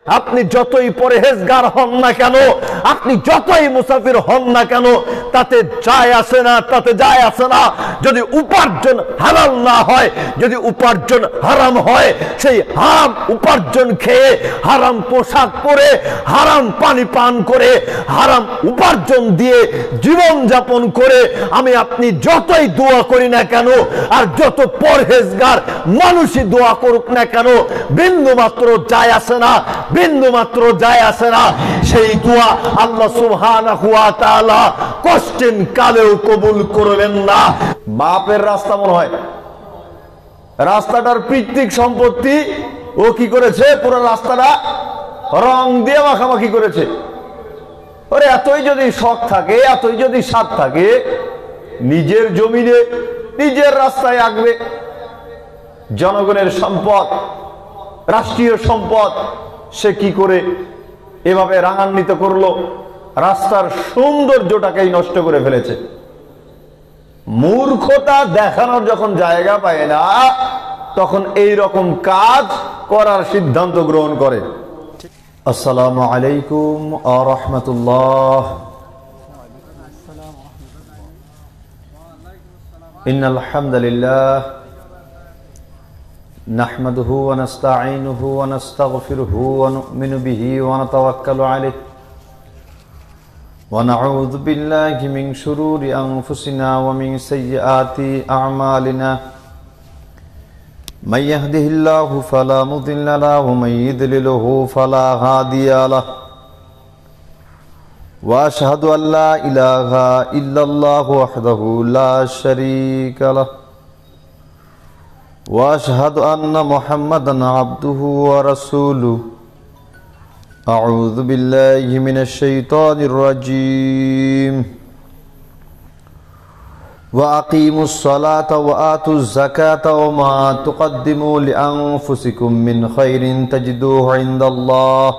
আপনি যতই পরহেজগার হন না কেন, আপনি যতই মুসাফির হন না কেন, তাতে যায় আসে না, তাতে যায় আসে না। যদি উপার্জন হালাল না হয়, যদি উপার্জন হারাম হয়, সেই হারাম উপার্জন খেয়ে, হারাম পোশাক পরে, হারাম পানি পান করে, হারাম উপার্জন দিয়ে জীবন যাপন করে আমি আপনি যতই দোয়া করি না কেন, আর যত পরহেজগার মানুষই দোয়া করুক না কেন, বিন্দু মাত্র যায় আসে না, বিন্দু মাত্র যায় আসে না। সেই দোয়া আল্লাহ সুবহানাহু ওয়া তাআলা কষ্টের কালেও কবুল করবেন না। বাপের রাস্তা মনে হয়, রাস্তাটার পৈতৃক সম্পত্তি, ও কি করেছে, পুরো রাস্তাটা রং দিয়ে মাখামাখি করেছে। ওরে এতই যদি শখ থাকে, এতই যদি স্বাদ থাকে, নিজের জমিনে নিজের রাস্তায় আঁকবে। জনগণের সম্পদ, রাষ্ট্রীয় সম্পদ সে কি করে এভাবে রাঙান্বিত করলো, রাস্তার সৌন্দর্যটাকেই নষ্ট করে ফেলেছে। মূর্খতা দেখানোর যখন জায়গা পায় না, তখন এই রকম কাজ করার সিদ্ধান্ত গ্রহণ করে। আসসালামু আলাইকুম ওয়া রাহমাতুল্লাহ। ইন্নাল হামদুলিল্লাহ নাহমাদুহু ওয়া নাস্তাঈনুহু ওয়া নাস্তাগফিরুহু ওয়া নু'মিনু বিহি ওয়া নাতাওয়াক্কালু আলাইহি ওয়া নাউযু বিল্লাহি মিন শুরুরি আনফুসিনা ওয়া মিন সাইয়্যাতি আ'মালিনা। মান ইয়াহদিহিল্লাহু ফালা মুদিল্লা লাহু ওয়া মান ইউদ্লিলহু ফালা হাদিয়া লাহু। ওয়া আশহাদু আল লা ইলাহা ইল্লাল্লাহু ওয়াহদাহু লা শারীকা লাহু ওয়া আশহাদু আন্না মুহাম্মাদান আবদুহু ওয়া রাসূলুহু। আউযু বিল্লাহি মিনাশ শাইতানির রাজীম। ওয়া আকিমুস সালাতা ওয়া আতুজ যাকাতা ওয়া মা তুকদ্দিমু লিআনফুসিকুম মিন খাইরিন তাজিদুহু ইনদাল্লাহ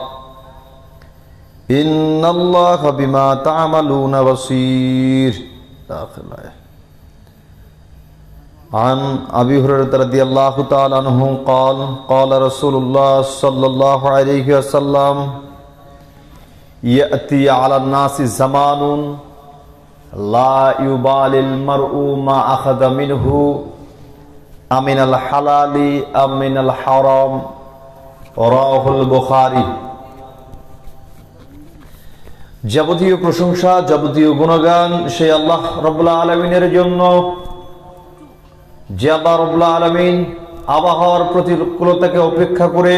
ইন্নাল্লাহা বিমা তা'মালুনা বাসীর। عن أبي هريرة رضي الله تعالى عنه قال قال رسول الله صلى الله عليه وسلم يأتي على الناس زمان لا يبالي المرء ما أخذ منه أمن الحلال أمن الحرام رواه البخاري। যাবতীয় প্রশংসা, যাবতীয় গুণগান সেই আল্লাহ রাব্বুল আলামিনের জন্য, যে আল্লাহ রাব্বুল আলামিন আবহাওয়ার প্রতিকূলতাকে উপেক্ষা করে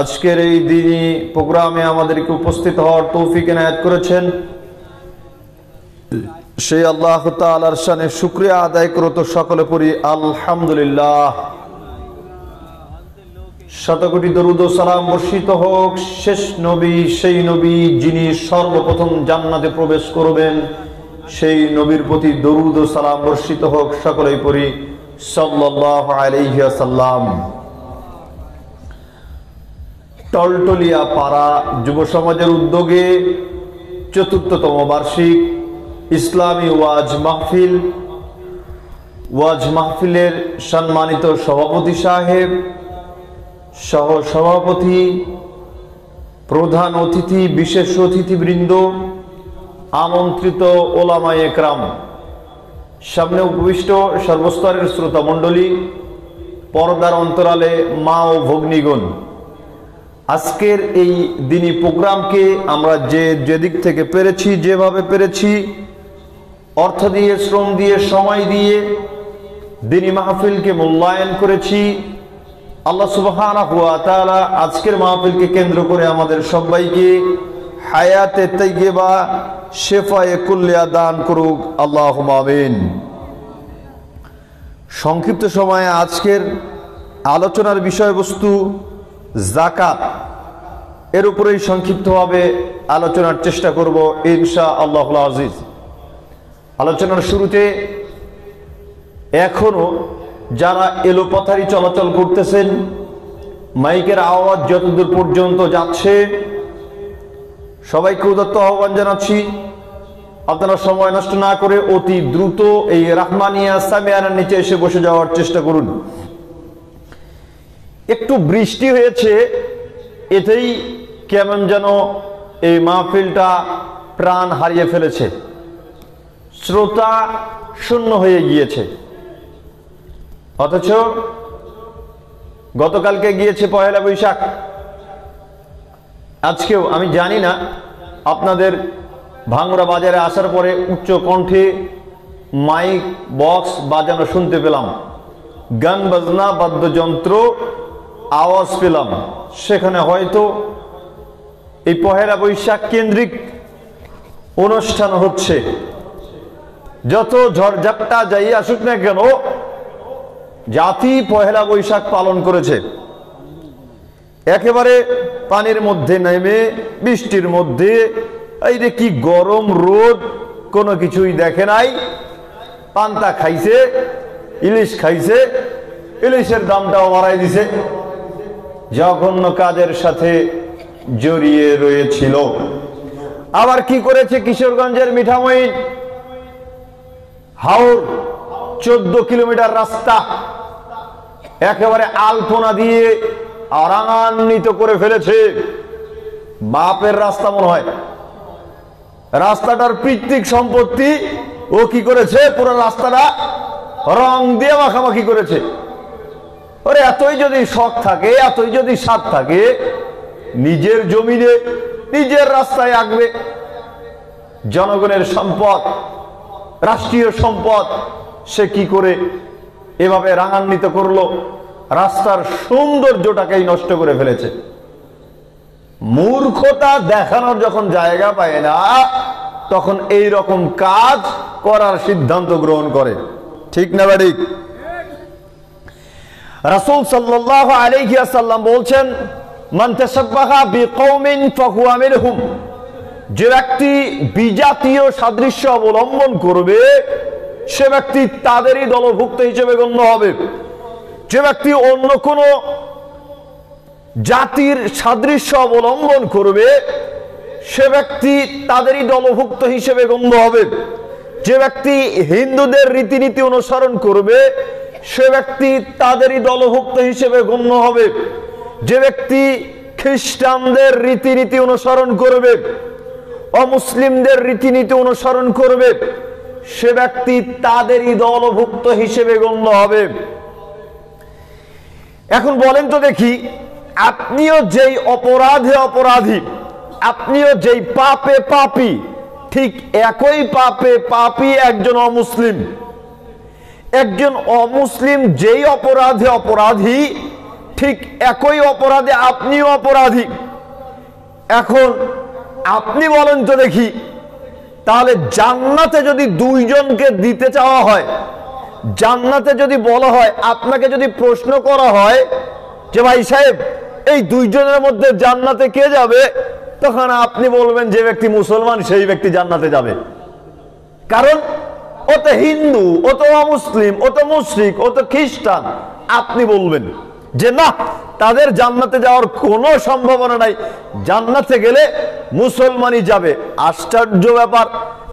আজকের এই দিনী প্রোগ্রামে আমাদেরকে উপস্থিত হওয়ার তৌফিক এনায়েত করেছেন। সেই আল্লাহ তাআলার শানে শুকরিয়া আদায় করত সকলে পড়ি আলহামদুলিল্লাহ। শতকোটি দরুদ ও সালাম বর্ষিত হোক শেষ নবী, সেই নবী যিনি সর্বপ্রথম জান্নাতে প্রবেশ করবেন, সেই নবীর প্রতি দরুদ ও সালাম বর্ষিত হোক, সকলেই পড়ি সাল্লাল্লাহু আলাইহি ওয়াসাল্লাম। টলটলিয়া পাড়া যুব সমাজের উদ্যোগে চতুর্থতম বার্ষিক ইসলামী ওয়াজ মাহফিলের সম্মানিত সভাপতি সাহেব, সহ সভাপতি, প্রধান অতিথি, বিশেষ অতিথিবৃন্দ, আমন্ত্রিত ওলামায়ে কেরাম, সামনে উপবিষ্ট সর্বস্তরের শ্রোতা মণ্ডলী, পর্দার অন্তরালে মা ও ভগ্নীগণ, আজকের এই দিনী প্রোগ্রামকে আমরা যেদিক থেকে পেরেছি, যেভাবে পেরেছি, অর্থ দিয়ে, শ্রম দিয়ে, সময় দিয়ে দিনী মাহফিলকে মূল্যায়ন করেছি। আল্লাহ সুবহানাহু ওয়া তাআলা আজকের মাহফিলকে কেন্দ্র করে আমাদের সবাইকে হায়াতে তাইয়্যিবা, শেফায়ে কুল্লিয়া দান করুক, আল্লাহুম্মা আমিন। সংক্ষিপ্ত সময়ে আজকের আলোচনার বিষয়বস্তু যাকাত, এর উপরেই সংক্ষিপ্তভাবে আলোচনার চেষ্টা করব ইনশাআল্লাহুল আজিজ। আলোচনার শুরুতে এখনো যারা এলোপাথারি চলাচল করতেছেন, মাইকের আওয়াজ যতদূর পর্যন্ত যাচ্ছে, সবাইকে উদাত্ত আহ্বান জানাচ্ছি, আপনারা সময় নষ্ট না করে অতি দ্রুত এই রাহমানিয়া সামিয়ানার নিচে এসে বসে যাওয়ার চেষ্টা করুন। একটু বৃষ্টি হয়েছে, এতেই কেমন যেন এই মাহফিলটা প্রাণ হারিয়ে ফেলেছে, শ্রোতা শূন্য হয়ে গিয়েছে। অথচ গতকালকে গিয়েছে পয়লা বৈশাখ, আজকেও আমি জানি না, আপনাদের ভাঙড়া বাজারে আসার পরে উচ্চ কণ্ঠে মাইক বক্স বাজানো শুনতে পেলাম, গান বাজনা বাদ্যযন্ত্র আওয়াজ পেলাম। সেখানে হয়তো এই পহেলা বৈশাখ কেন্দ্রিক অনুষ্ঠান হচ্ছে। যত ঝড়ঝাপটা যাই আসুক না কেন, জাতি পহেলা বৈশাখ পালন করেছে। একেবারে পানির মধ্যে নেমে বৃষ্টির মধ্যে, এই যে কি গরম রোদ, কোনো কিছুই দেখে নাই। পান্তা খাইছে, ইলিশ খাইছে, ইলিশের দামটাও বাড়াই দিছে, জঘন্য কাজের সাথে জড়িয়ে রয়েছিল। আবার কি করেছে কিশোরগঞ্জের মিঠামইন, হাওর 14 কিলোমিটার রাস্তা একেবারে আলপনা দিয়ে আরান্বিত করে ফেলেছে। বাপের রাস্তা মনে হয়, রাস্তাটার পৈতৃক সম্পত্তি। ও কি করেছে, পুরো রাস্তাটা রং দিয়ে মাখামাখি করেছে। ওরে এতই যদি শখ থাকে, এতই যদি স্বাদ থাকে, নিজের জমিনে নিজের রাস্তায় আঁকবে। জনগণের সম্পদ, রাষ্ট্রীয় সম্পদ সে কি করে এভাবে রাঙান্বিত করলো, রাস্তার সৌন্দর্যটাকেই নষ্ট করে ফেলেছে। মূর্খতা দেখানোর যখন জায়গা পায় না, তখন এই রকম কাজ করার সিদ্ধান্ত গ্রহণ করে। ঠিক না ঠিক? রাসূল সাল্লাল্লাহু আলাইহি ওয়াসাল্লাম বলছেন, মান তাশাব্বাহা বিকওমিন ফাহুয়া মিনহুম, যে ব্যক্তি বিজাতীয় সাদৃশ্য অবলম্বন করবে সে ব্যক্তি তাদেরই দলভুক্ত হিসেবে গণ্য হবে। যে ব্যক্তি অন্য কোন জাতির সাদৃশ্য অবলম্বন করবে সে ব্যক্তি তাদেরই দলভুক্ত হিসেবে গণ্য হবে। যে ব্যক্তি হিন্দুদের রীতিনীতি অনুসরণ করবে সে ব্যক্তি তাদেরই দলভুক্ত হিসেবে গণ্য হবে। যে ব্যক্তি খ্রিস্টানদের রীতিনীতি অনুসরণ করবে, অমুসলিমদের রীতিনীতি অনুসরণ করবে, সে ব্যক্তি তাদেরই দলভুক্ত হিসেবে গণ্য হবে। এখন বলেন তো দেখি, আপনিও যেই অপরাধে অপরাধী, আপনিও যেই পাপে পাপী, ঠিক একই পাপে পাপী একজন অমুসলিম। একজন অমুসলিম যেই অপরাধে অপরাধী, ঠিক একই অপরাধে আপনিও অপরাধী। এখন আপনি বলেন তো দেখি, তাহলে জান্নাতে যদি দুইজনকে দিতে চাওয়া হয়, জান্নাতে যদি বলা হয়, আপনাকে যদি প্রশ্ন করা হয় যে ভাই সাহেব এই দুইজনের মধ্যে জান্নাতে কে যাবে, তখন আপনি বলবেন যে ব্যক্তি মুসলমান সেই ব্যক্তি জান্নাতে যাবে। কারণ ও তো হিন্দু, ও তো অমুসলিম, ও তো মুশরিক, ও তো খ্রিস্টান। আপনি বলবেন যে না, তাদের জান্নাতে যাওয়ার কোনো সম্ভাবনা নাই, জান্নাতে গেলে মুসলমানই যাবে। আশ্চর্য ব্যাপার,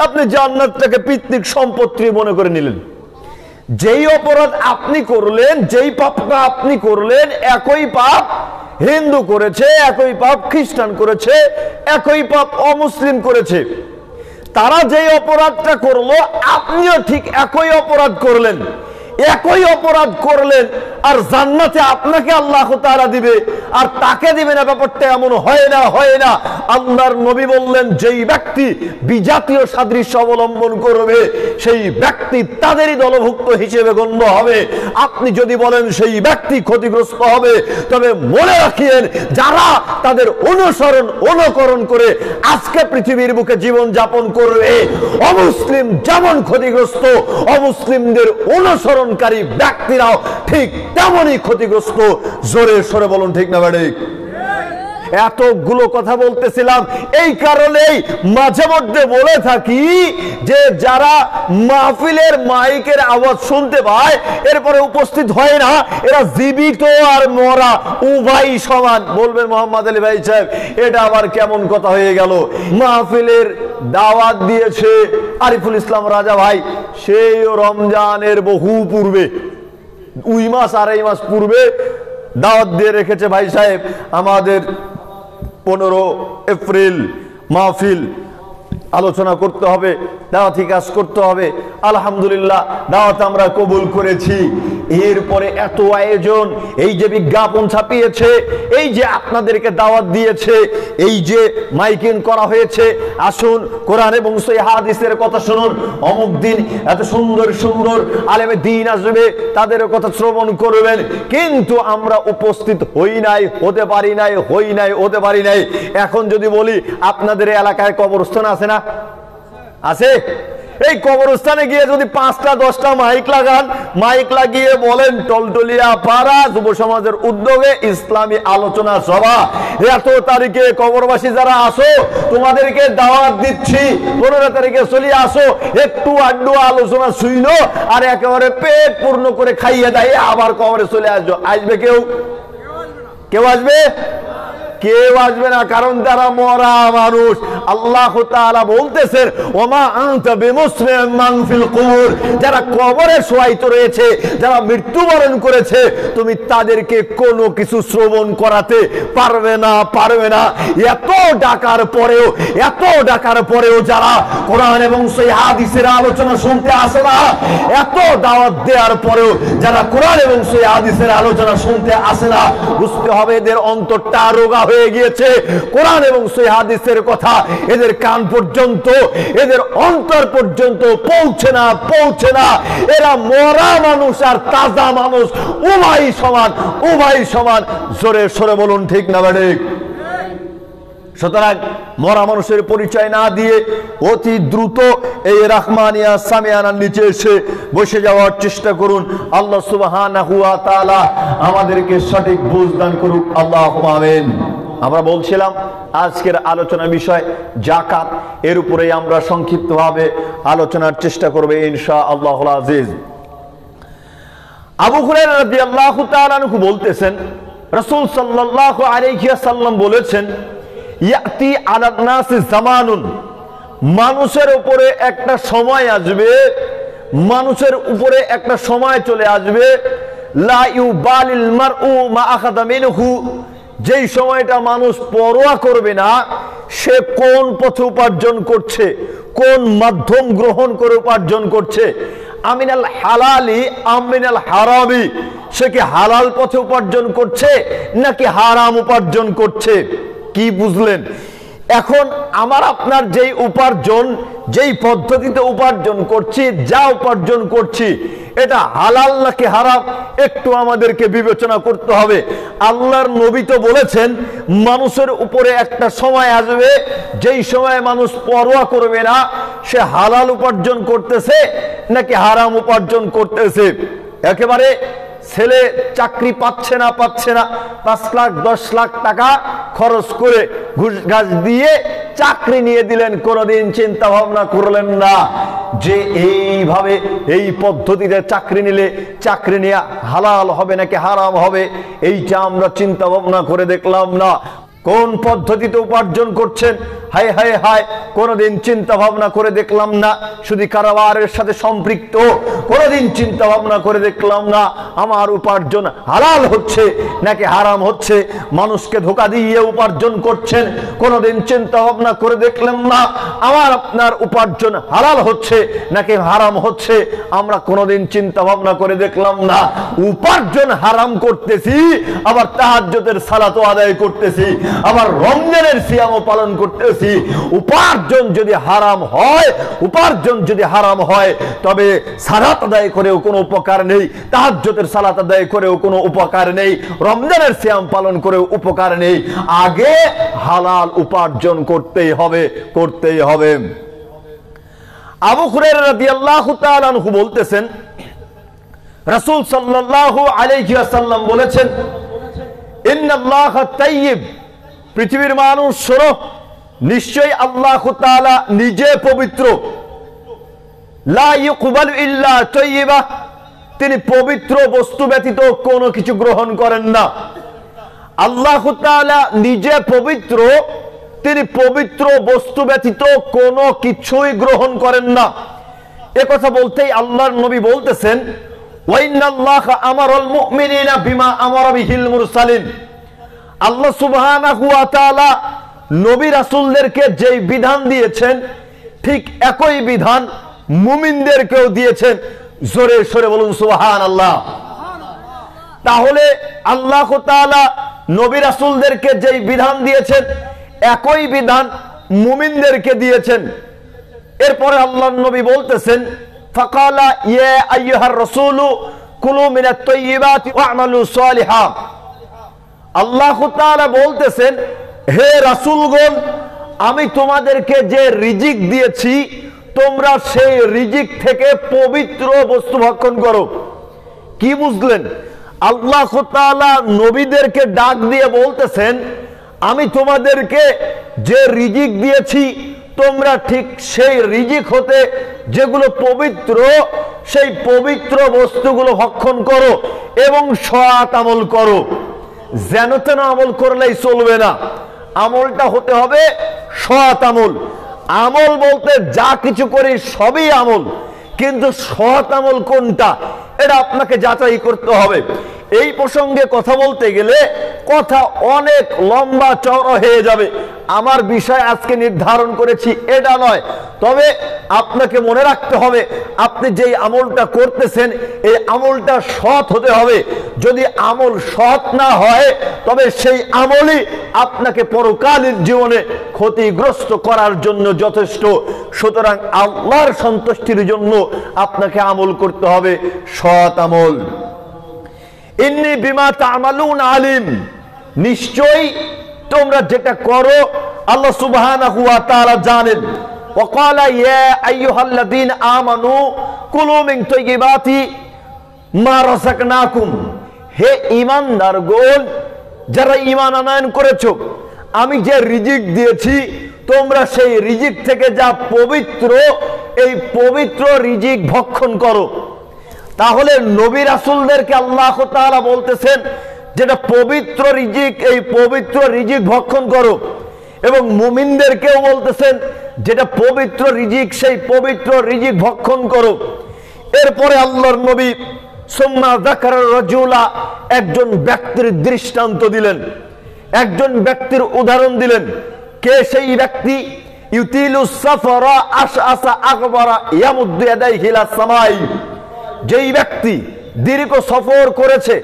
আপনি জান্নাতটাকে পৈতৃক সম্পত্তি মনে করে নিলেন। যেই অপরাধ আপনি করলেন, যেই পাপটা আপনি করলেন, একই পাপ হিন্দু করেছে, একই পাপ খ্রিস্টান করেছে, একই পাপ অমুসলিম করেছে। তারা যেই অপরাধটা করলো আপনিও ঠিক একই অপরাধ করলেন, একই অপরাধ করলেন, আর জান্নাতে আপনাকে আল্লাহ তাআলা দিবে আর তাকে দিবে না, ব্যাপারটা এমন হয় না, হয় না। আল্লাহর নবী বললেন, যেই ব্যক্তি বিজাতীয় সাদৃশ্য অবলম্বন করবে সেই ব্যক্তি তাদেরই দলভুক্ত হিসেবে গণ্য হবে। আপনি যদি বলেন সেই ব্যক্তি ক্ষতিগ্রস্ত হবে, তবে মনে রাখিয়েন, যারা তাদের অনুসরণ অনুকরণ করে আজকে পৃথিবীর বুকে জীবন যাপন করবে, অমুসলিম যেমন ক্ষতিগ্রস্ত, অমুসলিমদের অনুসরণকারী ব্যক্তিরাও ঠিক তেমনই ক্ষতিগ্রস্ত। জোরে সরে বলুন ঠিক না ঠিক? এতগুলো কথা বলতেছিলাম এই কারণেই মাঝে মধ্যে বলে থাকি যে যারা মাহফিলের মাইকের আওয়াজ শুনতে পায় এরপরে উপস্থিত হয় না, এরা জীবিত আর মরা উভয় সমান। বলবেন মোহাম্মদ আলী ভাই সাহেব, এটা আবার কেমন কথা হয়ে গেল? মাহফিলের দাওয়াত দিয়েছে আরিফুল ইসলাম রাজা ভাই, সেই রমজানের বহু পূর্বে, 2 মাস 2.5 মাস পূর্বে দাওয়াত দিয়ে রেখেছে, ভাই সাহেব আমাদের 15 এপ্রিল মাহফিল আলোচনা করতে হবে, দাওয়াতি কাজ করতে হবে। আলহামদুলিল্লাহ দাওয়াত আমরা কবুল করেছি। এরপরে এত আয়োজন, এই যে বিজ্ঞাপন ছাপিয়েছে, এই যে আপনাদেরকে দাওয়াত দিয়েছে, এই যে মাইকিং করা হয়েছে, আসুন কোরআন এবং সহিহ হাদিসের কথা শুনুন, অমুক দিন এত সুন্দর সুন্দর আলেমে দ্বীন আসবে, তাদের কথা শ্রবণ করবেন, কিন্তু আমরা উপস্থিত হই নাই, হতে পারি নাই, হতে পারি নাই। এখন যদি বলি আপনাদের এলাকায় কবরস্থান আছে না? আছে। এই কবরস্থানে গিয়ে যদি 5টা 10টা মাইক লাগান, মাইক লাগিয়ে বলেন টলটলিয়া পাড়া যুব সমাজের উদ্যোগে ইসলামী আলোচনা সভা, এত তারিখে কবরবাসী যারা আসো তোমাদেরকে দাওয়াত দিচ্ছি, 15 তারিখে চলে আসো, একটু আড্ডু আলোচনা শুইলো আর একেবারে পেট পূর্ণ করে খাইয়ে দেয়, আবার কবরে চলে আসো। আসবে কেউ? কেউ আসবে? কেউ আসবে না, কারণ তারা মরা মানুষ। আল্লাহ তাআলা বলতেছেন ওমা আনতা বিমুসমিন মান ফিল কুবুর, যারা কবরে শোয়াইত রয়েছে, যারা মৃত্যুবরণ করেছে, তুমি তাদেরকে কোনো কিছু শ্রবণ করাতে পারবে না। এত ডাকার পরেও যারা কোরআন এবং সহিহ হাদিসের আলোচনা শুনতে আসে না, এত দাওয়াত দেওয়ার পরেও যারা কোরআন এবং সহিহ হাদিসের আলোচনা শুনতে আসে না, বুঝতে হবে এদের অন্তরটা রোগা হয়ে গিয়েছে। কোরআন এবং সহিহ হাদিসের কথা এদের কান পর্যন্ত, এদের অন্তর পর্যন্ত পৌঁছে না। এরা মরা মানুষ আর তাজা মানুষ উভয় সমান। জোরে সরে বলুন ঠিক না ঠিক? সুতরাং মরা মানুষের পরিচয় না দিয়ে অতি দ্রুত এই রাহমানিয়া সামিয়ানার নিচে এসে বসে যাওয়ার চেষ্টা করুন। আল্লাহ সুবহানাহু ওয়া তাআলা আমাদেরকে সঠিক বুঝ দান করুক। আল্লাহুম্মা আমিন। আমরা বলছিলাম আজকের আলোচনার বিষয় যাকাত, এর উপরে আমরা সংক্ষিপ্তভাবে আলোচনার চেষ্টা করব ইনশাআল্লাহুল আজিজ। আবু হুরায়রা রাদিয়াল্লাহু তাআলা আনহু বলতেছেন, রাসূল সাল্লাল্লাহু আলাইহি ওয়াসাল্লাম বলেছেন, ইয়াতি আলান নাসি জামানুন, মানুষের উপরে একটা সময় আসবে, মানুষের উপরে একটা সময় চলে আসবে, লা ইউবালিল মারউ মা আখাযা মিনহু, যেই সময়টা মানুষ পরোয়া করবে না সে কোন পথে উপার্জন করছে, কোন মাধ্যম গ্রহণ করে উপার্জন করছে, আমিনাল হালালি আমিনাল হারামি, সে কি হালাল পথে উপার্জন করছে নাকি হারাম উপার্জন করছে। কি বুঝলেন? এখন আমার আপনার যেই উপার্জন, যেই পদ্ধতিতে উপার্জন করছি, যা উপার্জন করছি, এটা হালাল নাকি হারাম একটু আমাদেরকে বিবেচনা করতে হবে। আল্লাহর নবী তো বলেছেন মানুষের উপরে একটা সময় আসবে যেই সময় মানুষ পরোয়া করবে না সে হালাল উপার্জন করতেছে নাকি হারাম উপার্জন করতেছে। একেবারে ছেলে চাকরি পাচ্ছে না 5 লাখ 10 লাখ টাকা খরচ করে ঘুষ ঘাস দিয়ে চাকরি নিয়ে দিলেন, কোনোদিন চিন্তা ভাবনা করলেন না যে এইভাবে এই পদ্ধতিতে চাকরি নিলে চাকরি নেওয়া হালাল হবে নাকি হারাম হবে। এইটা আমরা চিন্তা ভাবনা করে দেখলাম না। কোন পদ্ধতিতে উপার্জন করছেন, হায় হায় হায়, কোনোদিন চিন্তা ভাবনা করে দেখলাম না। শুধু কারবারের সাথে সম্পৃক্ত, কোনোদিন চিন্তা ভাবনা করে দেখলাম না আমার উপার্জন হালাল হচ্ছে নাকি হারাম হচ্ছে। মানুষকে ধোঁকা দিয়ে উপার্জন করছেন, কোনোদিন চিন্তা ভাবনা করে দেখলাম না আমার আপনার উপার্জন হালাল হচ্ছে নাকি হারাম হচ্ছে। আমরা কোনোদিন চিন্তা ভাবনা করে দেখলাম না উপার্জন হারাম করতেছি, আবার তাহাজ্জুদের সালাতও আদায় করতেছি, আবার রমজানের সিয়ামও পালন করতেছি। উপার্জন যদি হারাম হয় তবে সালাত আদায় করেও কোনো উপকার নেই, তাহাজ্জুদের সালাত আদায় করেও কোনো উপকার নেই, রমজানের সিয়াম পালন করেও উপকার নেই। আগে হালাল উপার্জন করতেই হবে। আবু হুরায়রা রাদিয়াল্লাহু তাআলা আনহু বলতেছেন, রাসূল সাল্লাল্লাহু আলাইহি ওয়াসাল্লাম বলেছেন, ইন্নাল্লাহা তাইয়্যিব, পৃথিবীর মানুষ শোনো, নিশ্চয়ই আল্লাহ তাআলা নিজে পবিত্র। লা ইউকবালু ইল্লা তাইয়্যিবা, তিনি পবিত্র বস্তু ব্যতীত কোনো কিছু গ্রহণ করেন না। আল্লাহ তাআলা নিজে পবিত্র, তিনি পবিত্র বস্তু ব্যতীত কোনো কিছুই গ্রহণ করেন না। এ কথা বলতেই আল্লাহর নবী বলতেছেন, ওয়া ইন্নাল্লাহা আমারাল মুমিনিনা বিমা আমারা বিহিল মুরসালিন, আল্লাহ সুবহানাহু ওয়া তাআলা নবী রাসূলদেরকে যেই বিধান দিয়েছেন ঠিক একই বিধান মুমিনদেরকেও দিয়েছেন। জোরে সোরে বলুন সুবহানাল্লাহ। তাহলে আল্লাহ তাআলা নবী রাসূলদেরকে যেই বিধান দিয়েছেন একই বিধান মুমিনদেরকে দিয়েছেন। এরপরে আল্লাহর নবী বলতেছেন ফাকালা ইয়া আইয়ুহার রাসূলু কুলু মিনাত তাইয়্যিবাতি ওয়া'মালু সালিহা। আল্লাহ তাআলা বলতেছেন হে রাসূলগণ, আমি তোমাদেরকে যে রিজিক দিয়েছি তোমরা সেই রিজিক থেকে পবিত্র বস্তু ভক্ষণ করো। কি বুঝলেন? আল্লাহ তাআলা নবীদেরকে ডাক দিয়ে বলতেছেন আমি তোমাদেরকে যে রিজিক দিয়েছি তোমরা ঠিক সেই রিজিক হতে যেগুলো পবিত্র সেই পবিত্র বস্তুগুলো ভক্ষণ করো এবং সৎ আমল করো। যেন তেন আমল করলেই চলবে না, আমলটা হতে হবে সৎ আমল। আমল বলতে যা কিছু করি সবই আমল, কিন্তু সৎ আমল কোনটা এটা আপনাকে যাচাই করতে হবে। এই প্রসঙ্গে কথা বলতে গেলে কথা অনেক লম্বা চওড়া হয়ে যাবে। আমার বিষয় আজকে নির্ধারণ করেছি এটা নয়, তবে আপনাকে মনে রাখতে হবে আপনি যেই আমলটা করতেছেন এই আমলটা সৎ হতে হবে। যদি আমল সৎ না হয় তবে সেই আমলই আপনাকে পরকালীন জীবনে ক্ষতিগ্রস্ত করার জন্য যথেষ্ট। সুতরাং আল্লাহর সন্তুষ্টির জন্য আপনাকে আমল করতে হবে সৎ আমল। ইন্নী বিমা তা'মালুন আলিম, নিশ্চয়ই তোমরা যেটা করো আল্লাহ সুবহানাহু ওয়া তাআলা জানেন। ওয়াকালা ইয়া আইয়ুহাল্লাযীনা আমানু কুলু মিন তাইয়্যিবাতি মা রাযাকনাকুম, হে ঈমানদারগণ যারা ঈমান আনয়ন করেছো আমি যে রিজিক দিয়েছি তোমরা সেই রিজিক থেকে যা পবিত্র এই পবিত্র রিজিক ভক্ষণ করো। তাহলে নবী রাসূলদেরকে আল্লাহ তাআলা বলতেছেন যেটা পবিত্র রিজিক এই পবিত্র রিজিক ভক্ষণ করো, এবং মুমিনদেরকেও বলতেছেন যেটা পবিত্র রিজিক সেই পবিত্র রিজিক ভক্ষণ করো। এরপরে আল্লাহর নবী সুম্মা যাকারা রাজুলা, একজন ব্যক্তির দৃষ্টান্ত দিলেন, একজন ব্যক্তির উদাহরণ দিলেন। কে সেই ব্যক্তি? ইউতিলুস সাফারা আশআসা আকবারা ইয়ামুদ্দু ইয়াদাইহি ইলাস সামাই, যেই ব্যক্তি দীর্ঘ সফর করেছে,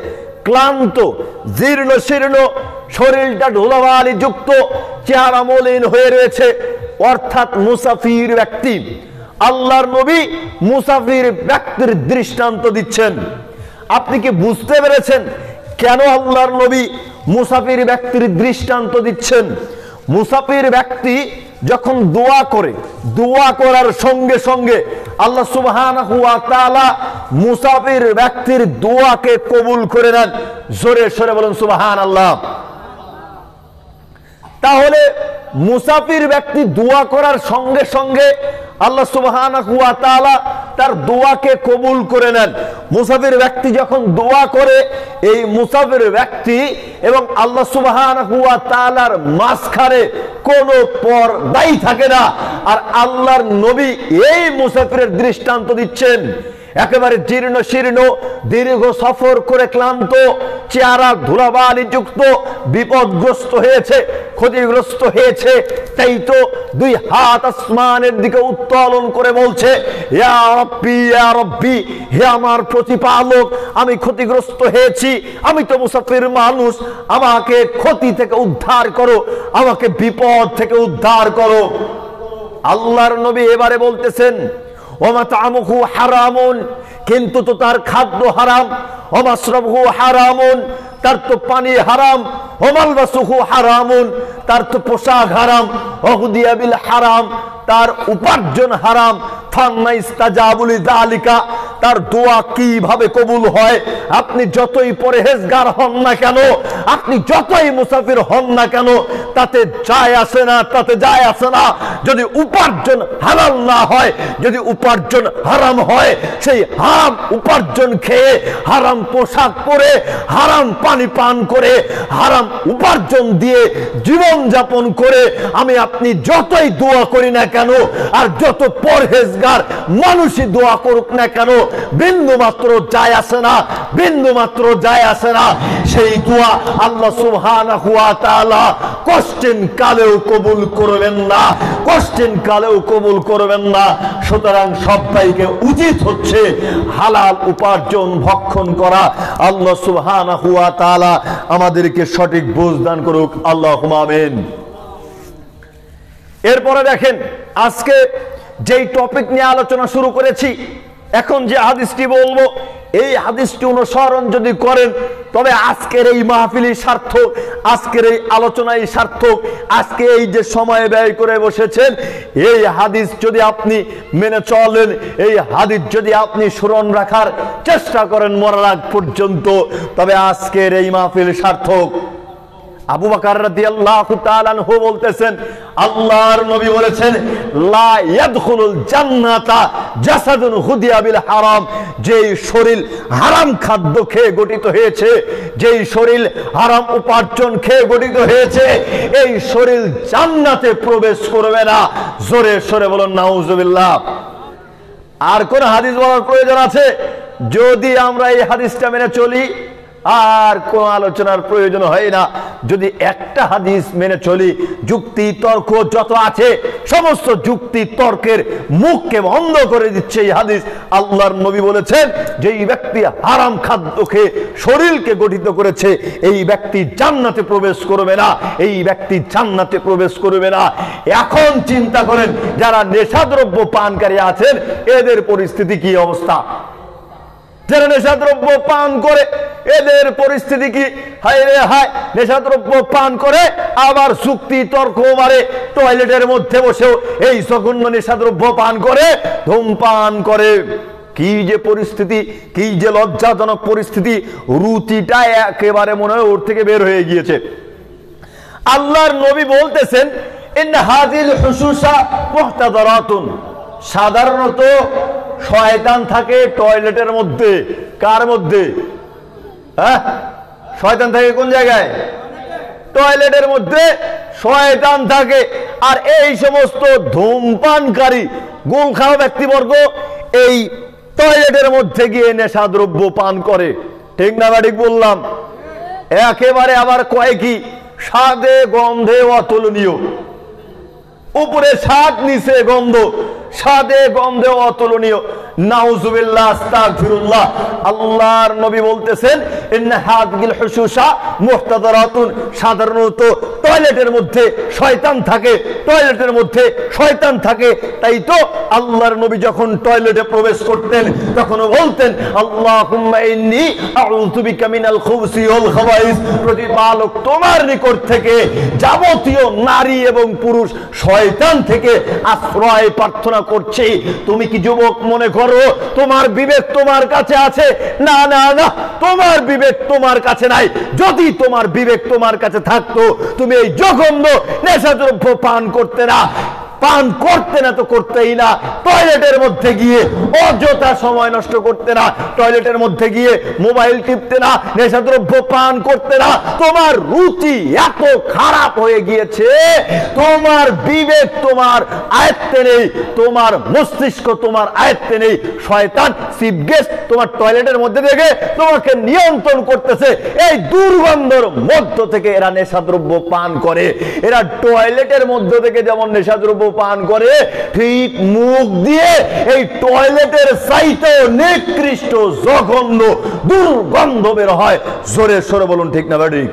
ক্লান্ত, জীর্ণ শীর্ণ, শরীরটা ধুলাবালি যুক্ত, চেহারা মলিন হয়ে রয়েছে, অর্থাৎ মুসাফির ব্যক্তি। আল্লাহর নবী মুসাফির ব্যক্তির দৃষ্টান্ত দিচ্ছেন। আপনি কি বুঝতে পেরেছেন কেন আল্লাহর নবী মুসাফির ব্যক্তির দৃষ্টান্ত দিচ্ছেন? মুসাফির ব্যক্তি যখন দোয়া করে, দোয়া করার সঙ্গে সঙ্গে আল্লাহ সুবহানাহু ওয়া তাআলা মুসাফির ব্যক্তির দোয়াকে কবুল করে নেন। জোরে সোরে বলুন সুবহানাল্লাহ। তাহলে মুসাফির ব্যক্তি দোয়া করার সঙ্গে সঙ্গে আল্লাহ সুবহানাহু ওয়া তাআলা তার দোয়াকে কবুল করে নেন। মুসাফির ব্যক্তি যখন দোয়া করে এই মুসাফির ব্যক্তি এবং আল্লাহ সুবহানাহু ওয়া তাআলার মাঝখানে কোনো পর্দাই থাকে না। আর আল্লাহর নবী এই মুসাফিরের দৃষ্টান্ত দিচ্ছেন। একেবারে জীর্ণ শীর্ণ, দীর্ঘ সফর করে ক্লান্ত, চেহারা ধুলাবালি যুক্ত, বিপদগ্রস্ত হয়েছে, ক্ষতিগ্রস্ত হয়েছে, তাই তো দুই হাত আসমানের দিকে উত্তোলন করে বলছে ইয়া রাব্বি ইয়া রাব্বি, হে আমার প্রতিপালক আমি ক্ষতিগ্রস্ত হয়েছি, আমি তো মুসাফির মানুষ, আমাকে ক্ষতি থেকে উদ্ধার করো, আমাকে বিপদ থেকে উদ্ধার করো। আল্লাহর নবী এবারে বলতেছেন ওমাতামুহু হারামুন, কিন্তু তো তার খাদ্য হারাম, ওমাশরাবুহু হারামুন, তার তো পানি হারাম, ওমালবাসুহু হারামুন, তার তো পোশাক হারাম, ওহুদিয়া বিল হারাম, তার উপার্জন হারাম, ফান্না ইস্তাজাবু লিযালিকা, তার দোয়া কিভাবে কবুল হয়? আপনি যতই পরহেজগার হন না কেন, আপনি যতই মুসাফির হন না কেন, তাতে যায় আসে না, তাতে যায় আসে না। যদি উপার্জন হালাল না হয়, যদি উপার্জন হারাম হয়, সেই হারাম উপার্জন খেয়ে, হারাম পোশাক পরে, হারাম পানি পান করে, হারাম উপার্জন দিয়ে জীবন জীবন যাপন করে আমি আপনি যতই দোয়া করি না কেন, আর যত পরহেজগার মানুষই দোয়া করুক না কেন, বিন্দু মাত্র যায় আসে না, বিন্দু মাত্র যায় আসে না। সেই দোয়া আল্লাহ সুবহানাহু ওয়া তাআলা কষ্টেন কালেও কবুল করবেন না, কষ্টেন কালেও কবুল করবেন না। সুতরাং সবাইকে উচিত হচ্ছে হালাল উপার্জন ভক্ষণ করা। আল্লাহ সুবহানাহু ওয়া তাআলা আমাদেরকে সঠিক বুঝ দান করুক, আল্লাহুম্মা আমিন। এরপরে দেখেন, আজকে যেই টপিক নিয়ে আলোচনা শুরু করেছি, এখন যে হাদিসটি বলবো, এই হাদিসটি অনুসরণ যদি করেন তবে আজকের এই মাহফিলই সার্থক, আজকের এই আলোচনাই সার্থক। আজকে এই যে সময় ব্যয় করে বসেছেন, এই হাদিস যদি আপনি মেনে চলেন, এই হাদিস যদি আপনি স্মরণ রাখার চেষ্টা করেন মরার আগ পর্যন্ত, তবে আজকের এই মাহফিল সার্থক। আবু বকর রাদিয়াল্লাহু তাআলা আনহু বলতেছেন, আল্লাহর নবী বলেছেন, লা ইয়াদখুলুল জান্নাতা জাসাদুন হুদিয়া বিল হারাম। যেই শরীর হারাম খাদ্য খেয়ে গঠিত হয়েছে, যেই শরীর হারাম উপার্জন খেয়ে গঠিত হয়েছে, এই শরীর জান্নাতে প্রবেশ করবে না। জোরে সরে বলুন নাউজুবিল্লাহ। আর কোন হাদিস বলার প্রয়োজন আছে? যদি আমরা এই হাদিসটা মেনে চলি আর কোন আলোচনার প্রয়োজন হয় না। যদি একটা হাদিস মেনে চলি, যুক্তি তর্ক যত আছে সমস্ত যুক্তি তর্কের মুখকে বন্ধ করে দিচ্ছে এই হাদিস। আল্লাহর নবী বলেছেন, যে এই ব্যক্তি হারাম খাদ্য খেয়ে শরীরকে গঠিত করেছে, এই ব্যক্তি জান্নাতে প্রবেশ করবে না, এই ব্যক্তি জান্নাতে প্রবেশ করবে না। এখন চিন্তা করেন, যারা নেশাদ্রব্য পানকারী আছেন এদের পরিস্থিতি কি অবস্থা? যারা নেশাদ্রব্য পান করে এদের পরিস্থিতি কি? হায় রে হায়, নেশাদ্রব্য পান করে আবার যুক্তি তর্ক মারে, টয়লেটের মধ্যে বসেও এই জঘন্য নেশাদ্রব্য পান করে, ধূমপান করে। কি যে পরিস্থিতি, কি যে লজ্জাজনক পরিস্থিতি। রুচিটা একেবারে মনে হয় ওর থেকে বের হয়ে গিয়েছে। আল্লাহর নবী বলতেছেন, ইন্না হাযিল হুসুসা মুহতাদারাতুন। সাধারণত শয়তান থাকে টয়লেটের মধ্যে। কার মধ্যে? হ্যাঁ, শয়তান থাকে কোন জায়গায়? টয়লেটের মধ্যে শয়তান থাকে। আর এই সমস্ত ধূমপানকারী গুল খাওয়া ব্যক্তিবর্গ এই টয়লেটের মধ্যে গিয়ে নেশাদ্রব্য পান করে। ঠিক না ঠিক বললাম? একেবারে আবার কয় কি, স্বাদে গন্ধে অতুলনীয়। উপরে স্বাদ, নিচে গন্ধ, স্বাদে গন্ধে অতুলনীয়। নাউজুবিল্লাহ, আস্তাগফিরুল্লাহ। আল্লাহর নবী বলতেছেন, ইন্না হাযিল হুসুসা মুহতাদারাতুন। সাধারণত টয়লেটের মধ্যে শয়তান থাকে, টয়লেটের মধ্যে শয়তান থাকে। তাই তো আল্লাহর নবী যখন টয়লেটে প্রবেশ করতেন তখন বলতেন, আল্লাহুম্মা ইন্নী আউযু বিকা মিনাল খুবসি ওয়াল খাবাইস। প্রতিপালক, তোমার নিকট থেকে যাবতীয় নারী এবং পুরুষ শয়তান থেকে আশ্রয় প্রার্থনা করছি। তুমি কি যুবক মনে করো তোমার বিবেক তোমার কাছে আছে? না না না, তোমার বিবেক তোমার কাছে নাই। যদি তোমার বিবেক তোমার কাছে থাকতো, তুমি এই জঘন্য নেশাদ্রব্য পান করতে না, পান করতে না তো করতেই না। টয়লেটের মধ্যে গিয়ে অযথা সময় নষ্ট করতে না, টয়লেটের মধ্যে গিয়ে মোবাইল টিপতে না, নেশাদ্রব্য পান করতে না। তোমার রুচি এত খারাপ হয়ে গিয়েছে, তোমার বিবেক তোমার আয়ত্তে নেই, তোমার মস্তিষ্ক তোমার আয়ত্তে নেই। শয়তান চিফ গেস্ট তোমার টয়লেটের মধ্যে থেকে তোমাকে নিয়ন্ত্রণ করতেছে। এই দুর্গন্ধর মধ্য থেকে এরা নেশাদ্রব্য পান করে। এরা টয়লেটের মধ্য থেকে যেমন নেশাদ্রব্য পান করে, ঠিক মুখ দিয়ে এই টয়লেটের চাইতে নিকৃষ্ট জঘন্য দুর্গন্ধ বের হয়। জোরে সরে বলুন ঠিক না ঠিক?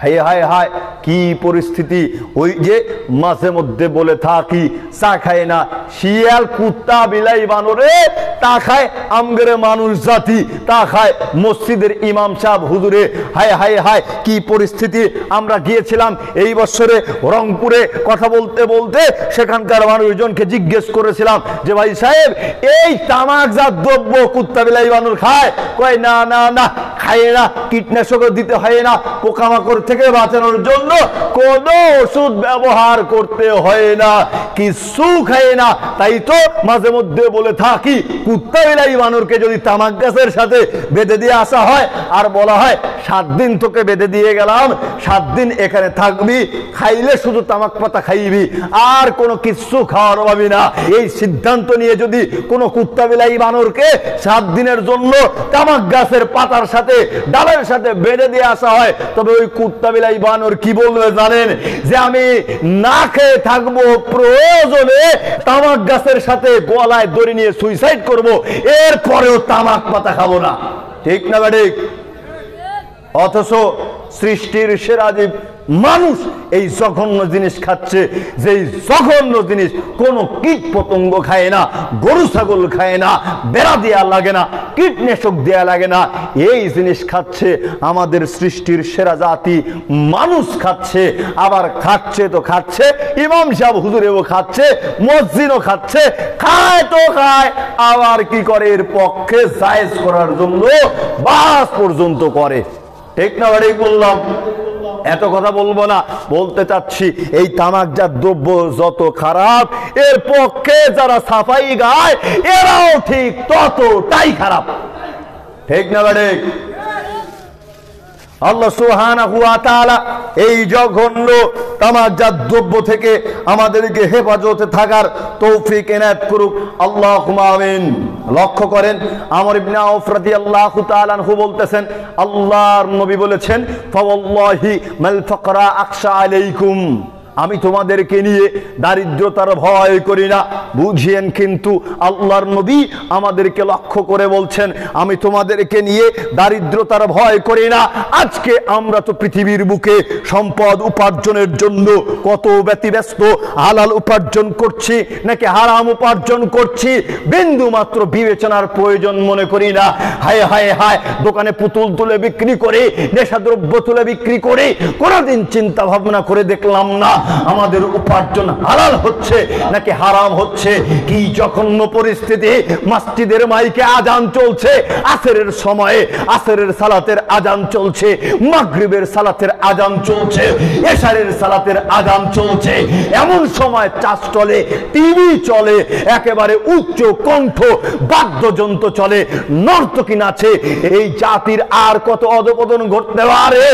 হায় হায় হায়, কি পরিস্থিতি। ওই যে মাঝে মধ্যে বলে থাকি, চা খায় না শিয়াল, কুত্তা, বিলাই, বানরে, তা খায় আমগের মানুষ জাতি, তা খায় মসজিদের ইমাম সাহেব হুজুরে। হায় হায় হায়, কি পরিস্থিতি। আমরা গিয়েছিলাম এই বছরে রংপুরে, কথা বলতে বলতে সেখানকার মানুষজনকে জিজ্ঞেস করেছিলাম যে, ভাই সাহেব, এই তামাকজাত দ্রব্য কুত্তা, বিলাই, বানর খায়? কয় না না না, খায় না, কীটনাশক দিতে হয় না, পোকামাকড় থেকে থেকে বাঁচানোর জন্য কোনো ওষুধ ব্যবহার করতে হয় না, কিছু খায় না। তাই তো মাঝে মধ্যে বলে থাকি, কুত্তা বিলাই বানরকে যদি তামাক গাছের সাথে বেঁধে দিয়ে আসা হয় আর বলা হয় 7 দিন তোকে বেঁধে দিয়ে গেলাম, 7 দিন এখানে থাকবি, খাইলে শুধু তামাক পাতা খাইবি, আর কোনো কিছু খাওয়ার পাবি না, এই সিদ্ধান্ত নিয়ে যদি কোনো কুত্তা বিলাই বানরকে 7 দিনের জন্য তামাক গাছের পাতার সাথে ডালের সাথে বেঁধে দিয়ে আসা হয়, তবে ওই কুত্তা বিলাই বানর কি বলবে জানেন? যে আমি না খেয়ে থাকবো, প্রয়োজনে তামাক গাছের সাথে গলায় দড়ি নিয়ে সুইসাইড করব, এরপরেও তামাক পাতা খাবো না। ঠিক না ঠিক? অথচ সৃষ্টির সেরা জীব মানুষ এই জঘন্য জিনিস খাচ্ছে, যেই জঘন্য জিনিস কোনো কীট পতঙ্গ খায় না, গরু ছাগল খায় না, বেড়া দেয়া লাগে না, কীটনাশক দেয়া লাগে না, এই জিনিস খাচ্ছে আমাদের সৃষ্টির সেরা জাতি মানুষ খাচ্ছে। আবার খাচ্ছে তো খাচ্ছে, ইমাম সাহেব হুজুরেও খাচ্ছে, মসজিদও খাচ্ছে, খায় তো খায়, আবার কি করে? এর পক্ষে জায়েজ করার জন্য বাস পর্যন্ত করে। ঠিক না ঠিক বললাম? এত কথা বলবো না, বলতে চাচ্ছি এই তামাকজাত দ্রব্য যত খারাপ, এর পক্ষে যারা সাফাই গায় এরাও ঠিক ততটাই খারাপ। ঠিক না ঠিক? আল্লাহ সুবহানাহু ওয়া তাআলা এই জঘন্য তামাকজাত দ্রব্য থেকে আমাদেরকে হেফাজতে থাকার তৌফিক এনায়েত করুক, আল্লাহুম্মা আমিন। লক্ষ্য করেন, আমর ইবনে আউফ রাদিয়াল্লাহু তাআলা আনহু বলতেছেন, আল্লাহর নবী বলেছেন, ফাওয়াল্লাহি মাল ফাকরা আখশা আলাইকুম, আমি তোমাদেরকে নিয়ে দারিদ্রতার ভয় করি না। বুঝিয়েন, কিন্তু আল্লাহর নবী আমাদেরকে লক্ষ্য করে বলছেন, আমি তোমাদেরকে নিয়ে দারিদ্রতার ভয় করি না। আজকে আমরা তো পৃথিবীর বুকে সম্পদ উপার্জনের জন্য কত ব্যতিব্যস্ত, হালাল উপার্জন করছি নাকি হারাম উপার্জন করছি বিন্দু মাত্র বিবেচনার প্রয়োজন মনে করি না। হায় হায় হায়, দোকানে পুতুল তুলে বিক্রি করে, নেশাদ্রব্য তুলে বিক্রি করে কোনোদিন চিন্তা ভাবনা করে দেখলাম না আমাদের উপার্জন হালাল হচ্ছে নাকি হারাম হচ্ছে। কি জঘন্য পরিস্থিতি! মসজিদের মাইকে আজান চলছে, আসরের সময়ে আসরের সালাতের আজান চলছে, মাগরিবের সালাতের আজান চলছে, এশারের সালাতের আজান চলছে, এমন সময় চাষ চলে, টিভি চলে, একেবারে উচ্চ কণ্ঠ বাদ্যযন্ত্র চলে, নর্তকী নাচে। এই জাতির আর কত অধপতন ঘটতে পারে,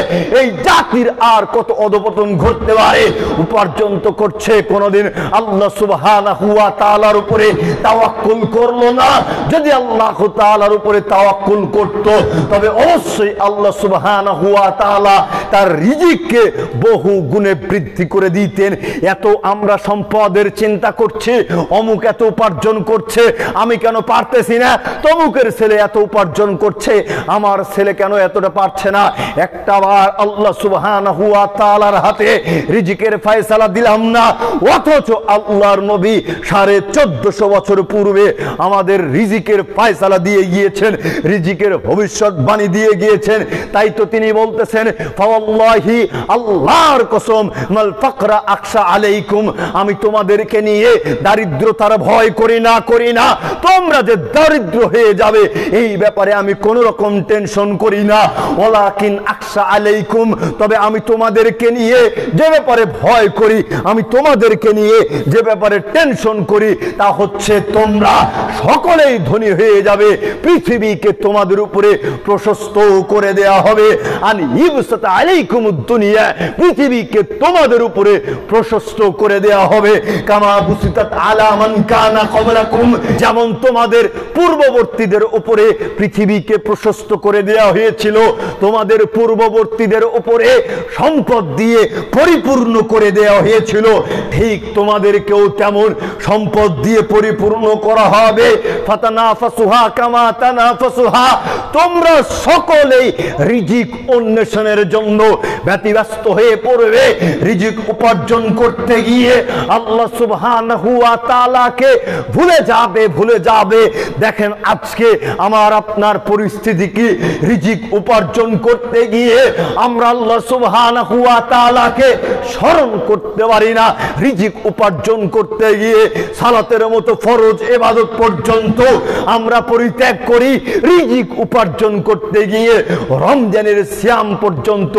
এই জাতির আর কত অধপতন ঘটতে পারে। উপার্জন তো করছে, কোনদিন আল্লাহ সুবহানাহু ওয়া তাআলার উপরে তাওয়াক্কুল করলো না। যদি আল্লাহ তাআলার উপরে তাওয়াক্কুল করত, তবে অবশ্যই আল্লাহ সুবহানাহু ওয়া তাআলা তার রিজিককে বহু গুণে বৃদ্ধি করে দিতেন। এত আমরা সম্পদের চিন্তা করছি, অমুক এত উপার্জন করছে, আমি কেন পারতেছি না? তমুকের ছেলে এত উপার্জন করছে, আমার ছেলে কেন এতটা পারছে না? একটাবার আল্লাহ সুবহানাহু ওয়া তাআলার হাতে রিজিকের ফয়সালা দিলাম না। অথচ আল্লাহর নবী 1450 বছর পূর্বে আমাদের রিজিকের ফয়সালা দিয়ে গিয়েছেন, রিজিকের ভবিষ্যৎবাণী দিয়ে গিয়েছেন। তাই তো তিনি বলতেছেন, ফাওয়াল্লাহি, আল্লাহর কসম, মাল ফাকরা আখশা আলাইকুম, আমি তোমাদেরকে নিয়ে দারিদ্রতার ভয় করি না। তোমরা যে দারিদ্র হয়ে যাবে এই ব্যাপারে আমি কোন রকম টেনশন করি না। ওয়ালাকিন আখশা আলাইকুম, তবে আমি তোমাদেরকে নিয়ে যে ব্যাপারে ভয় করি, আমি তোমাদেরকে নিয়ে যে ব্যাপারে টেনশন করি, তা হচ্ছে তোমরা সকলেই ধনী হয়ে যাবে, পৃথিবীকে তোমাদের উপরে প্রশস্ত করে দেয়া হবে। আন ইবসাত আলাইকুমুদ দুনিয়া, পৃথিবীকে তোমাদের উপরে প্রশস্ত করে দেয়া হবে। কামা বুসিতাত আলা মান কানা ক্বাবলাকুম, যেমন তোমাদের পূর্ববর্তীদের উপরে পৃথিবীকে প্রশস্ত করে দেয়া হয়েছিল, তোমাদের পূর্ববর্তীদের উপরে সম্পদ দিয়ে পরিপূর্ণ করে দেয়া হয়েছিল, ঠিক তোমাদেরকেও তেমন সম্পদ দিয়ে পরিপূর্ণ করা হবে। ফাতানাফাসুহা কামা তানাফাসুহা, তোমরা সকলেই রিজিক অন্বেষণের জন্য ব্যতিব্যস্ত হয়ে পড়বে। রিজিক উপার্জন করতে গিয়ে আল্লাহ সুবহানাহু ওয়া তাআলাকে ভুলে যাবে। দেখেন আজকে আমার আপনার পরিস্থিতি কি? রিজিক উপার্জন করতে গিয়ে আমরা আল্লাহ সুবহানাহু ওয়া তাআলাকে স্মরণ করতে পারি না। রিজিক উপার্জন করতে গিয়ে সালাতের মতো ফরজ ইবাদত পর্যন্ত আমরা পরিত্যাগ করি, রিজিক উপার্জন করতে গিয়ে রমজানের সিয়াম পর্যন্ত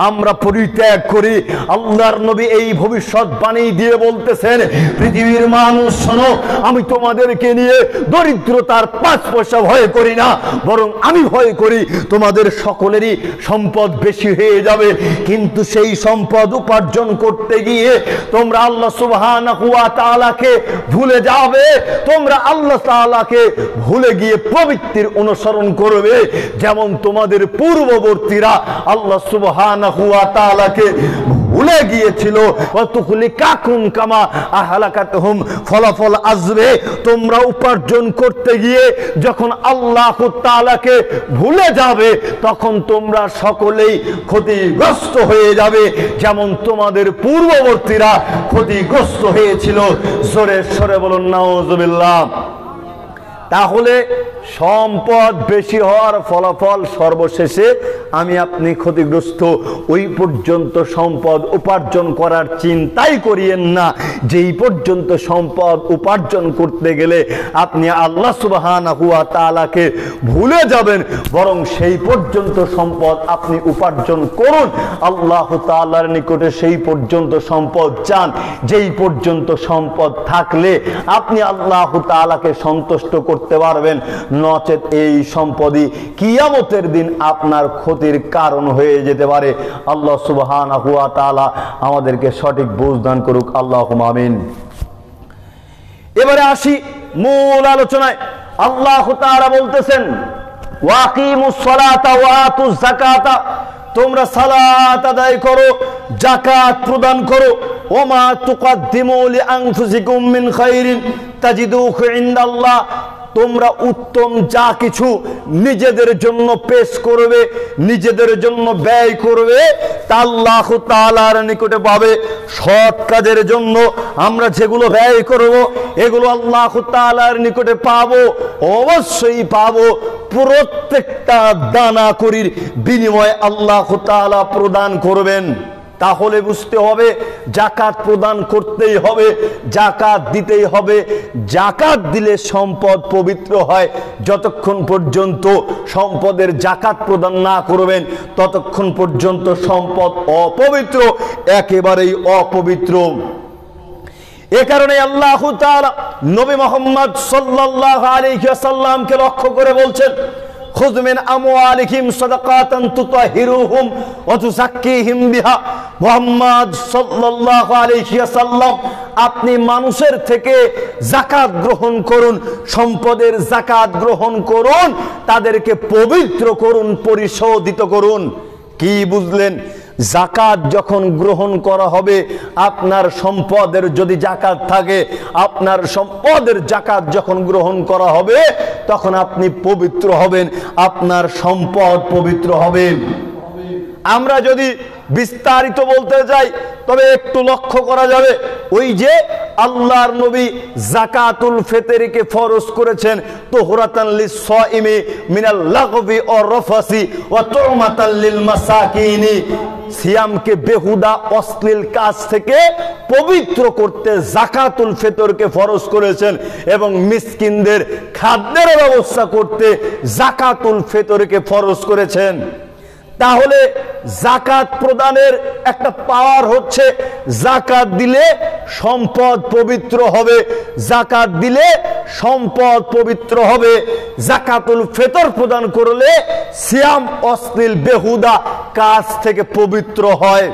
আমরা পরিত্যাগ করি। আল্লাহর নবী এই ভবিষ্যৎবাণী দিয়ে বলতেছেন, পৃথিবীর মানুষ শোনো, আমি তোমাদেরকে নিয়ে দরিদ্রতার 5 পয়সা ভয় করি না, বরং আমি ভয় করি তোমাদের সকলেরই সম্পদ বেশি হয়ে যাবে, কিন্তু সেই সম্পদ উপার্জন করতে গিয়ে তোমরা আল্লাহ সুবহানাহু ওয়া তাআলাকে ভুলে যাবে। তোমরা আল্লাহ তাআলাকে ভুলে গিয়ে প্রবৃত্তির অনুসরণ করবে, যেমন তোমাদের পূর্ববর্তীরা আল্লাহ সুবহানাহু ওয়া তাআলাকে ভুলে গিয়েছিল। ওয়াতুখলিকাকুম কামা আহলাকাতহুম, ফলাফল আসবে তোমরা উপার্জন করতে গিয়ে যখন আল্লাহ তাআলাকে ভুলে যাবে তখন তোমরা সকলেই ক্ষতিগ্রস্ত হয়ে যাবে, যেমন তোমাদের পূর্ববর্তীরা ক্ষতিগ্রস্ত হয়েছিল। জোরে সরে বলুন নাউজুবিল্লাহ। তাহলে সম্পদ বেশি হওয়ার ফলাফল সর্বশেষে আমি আপনি ক্ষতিগ্রস্ত। ওই পর্যন্ত সম্পদ উপার্জন করার চিন্তাই করিয়েন না, যেই পর্যন্ত সম্পদ উপার্জন করতে গেলে আপনি আল্লাহ সুবহানাহু ওয়া তাআলাকে ভুলে যাবেন, বরং সেই পর্যন্ত সম্পদ আপনি উপার্জন করুন। আল্লাহ তাআলার নিকটে সেই পর্যন্ত সম্পদ চান যেই পর্যন্ত সম্পদ থাকলে আপনি আল্লাহ তাআলাকে সন্তুষ্ট করতে পারবেন, নচেত এই সম্পদই কিয়ামতের দিন আপনার ক্ষতির কারণ হয়ে যেতে পারে। আল্লাহ সুবহানাহু ওয়া তাআলা আমাদেরকে সঠিক বুঝ দান করুক, আল্লাহুম্মা আমিন। এবারে আসি মূল আলোচনায়। আল্লাহ তাআলা বলতেছেন, ওয়াকিমুস সালাতা ওয়া আতুজ যাকাতা, তোমরা সালাত আদায় করো, যাকাত প্রদান করো। ওমা তুকাদ্দিমু লিআনফুসিকুম মিন খায়রিন তাজিদুহু ইনদাল্লাহ, তোমরা উত্তম যা কিছু নিজেদের জন্য পেশ করবে, নিজেদের জন্য ব্যয় করবে, তা আল্লাহ তাআলার নিকটে পাবে। সৎ কাজের জন্য আমরা যেগুলো ব্যয় করব এগুলো আল্লাহ তাআলার নিকটে পাবো, অবশ্যই পাবো। প্রত্যেকটা দানা করির বিনিময়ে আল্লাহ তাআলা প্রদান করবেন। তাহলে বুঝতে হবে যাকাত প্রদান করতেই হবে, যাকাত দিতেই হবে। যাকাত দিলে সম্পদ পবিত্র হয়। যতক্ষণ পর্যন্ত সম্পদের যাকাত প্রদান না করবেন ততক্ষণ পর্যন্ত সম্পদ অপবিত্র, একেবারেই অপবিত্র। এ কারণে আল্লাহ তাআলা নবী মুহাম্মদ সাল্লাল্লাহু আলাইহি ওয়াসাল্লামকে লক্ষ্য করে বলছেন, খুয মিন আমওয়ালিহিম সাদাকাতান তুতাহিরুহুম ওয়া তুযাক্কিহিম বিহা। মুহাম্মদ সাল্লাল্লাহু আলাইহি ওয়াসাল্লাম, আপনি মানুষের থেকে যাকাত গ্রহণ করুন, সম্পদের যাকাত গ্রহণ করুন, তাদেরকে পবিত্র করুন, পরিশোধিত করুন। কি বুঝলেন? যাকাত যখন গ্রহণ করা হবে, আপনার সম্পদের যদি যাকাত থাকে, আপনার সম্পদের যাকাত যখন গ্রহণ করা হবে তখন আপনি পবিত্র হবেন, আপনার সম্পদ পবিত্র হবে। আমরা যদি বিস্তারিত বলতে যাই তবে একটু লক্ষ্য করা যাবে, ওই যে আল্লাহর নবী যাকাতুল ফিতরকে ফরজ করেছেন তুহরাতান লিস-সাইমি মিনাল লাগবি ওয়ার রাফাসি ওয়া তুমাতাল লিল মাসাকিনি, সিয়ামকে বেহুদা অশ্লীল কাজ থেকে পবিত্র করতে যাকাতুল ফিতরকে ফরজ করেছেন, এবং মিসকিনদের খাদ্যের ব্যবস্থা করতে যাকাতুল ফিতরকে ফরজ করেছেন। তাহলে যাকাত প্রদানের একটা পাওয়ার হচ্ছে, যাকাত দিলে সম্পদ পবিত্র হবে, যাকাত দিলে সম্পদ পবিত্র হবে। যাকাতুল ফিতর প্রদান করলে সিয়াম অশ্লীল বেহুদা কাজ থেকে পবিত্র হয়।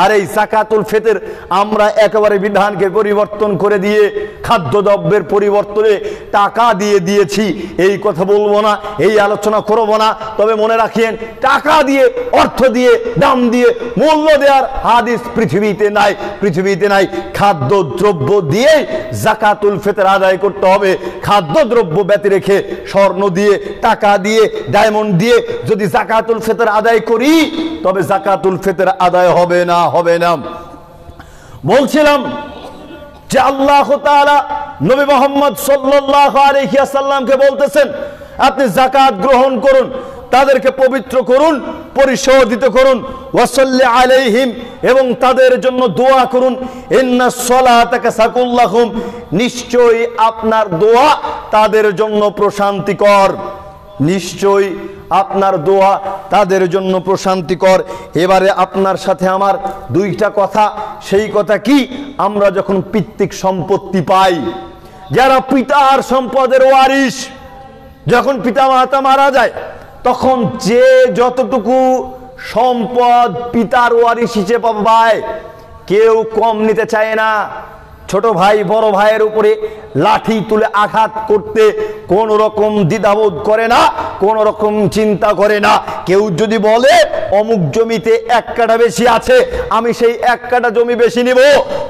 আর এই যাকাতুল ফিতর আমরা একেবারে বিধানকে পরিবর্তন করে দিয়ে খাদ্যদ্রব্যের পরিবর্তনে টাকা দিয়ে দিয়েছি, এই কথা বলবো না, এই আলোচনা করবো না। তবে মনে রাখেন, টাকা দিয়ে, অর্থ দিয়ে, দাম দিয়ে, মূল্য দেওয়ার হাদিস পৃথিবীতে নাই, পৃথিবীতে নাই। খাদ্যদ্রব্য দিয়ে যাকাতুল ফিতর আদায় করতে হবে। খাদ্যদ্রব্য ব্যতি রেখে স্বর্ণ দিয়ে, টাকা দিয়ে, ডায়মন্ড দিয়ে যদি যাকাতুল ফিতর আদায় করি তবে যাকাতুল ফিতর আদায় হবে না, হবে না। বলছিলাম যে আল্লাহ তাআলা নবী মুহাম্মদ সাল্লাল্লাহু আলাইহি ওয়াসাল্লামকে বলতেছেন, আপনি যাকাত গ্রহণ করুন, তাদেরকে পবিত্র করুন, পরিশোধিত করুন। ওয়াসাল্লি আলাইহিম, এবং তাদের জন্য দোয়া করুন। ইন্নাস সালাতাকা সাকুল্লাহুম, নিশ্চয়ই আপনার দোয়া তাদের জন্য প্রশান্তিকর, নিশ্চয়ই আপনার দোয়া তাদের জন্য প্রশান্তিকর। এবারে আপনার সাথে আমার দুইটা কথা। সেই কথা কি? আমরা যখন পিতৃক সম্পত্তি পাই, যারা পিতার সম্পদের ওয়ারিশ, যখন পিতা মাতা মারা যায়, তখন যে যতটুকু সম্পদ পিতার ওয়ারিশ হিসেবে পায়, কেউ কম নিতে চায় না। ছোট ভাই বড় ভাইয়ের উপরে লাঠি তুলে আঘাত করতে কোন রকম দ্বিধাবোধ করে না, কোন রকম চিন্তা করে না। কেউ যদি বলে অমুক জমিতে 1 কাঠা বেশি আছে, আমি সেই 1 কাঠা জমি বেশি নিব,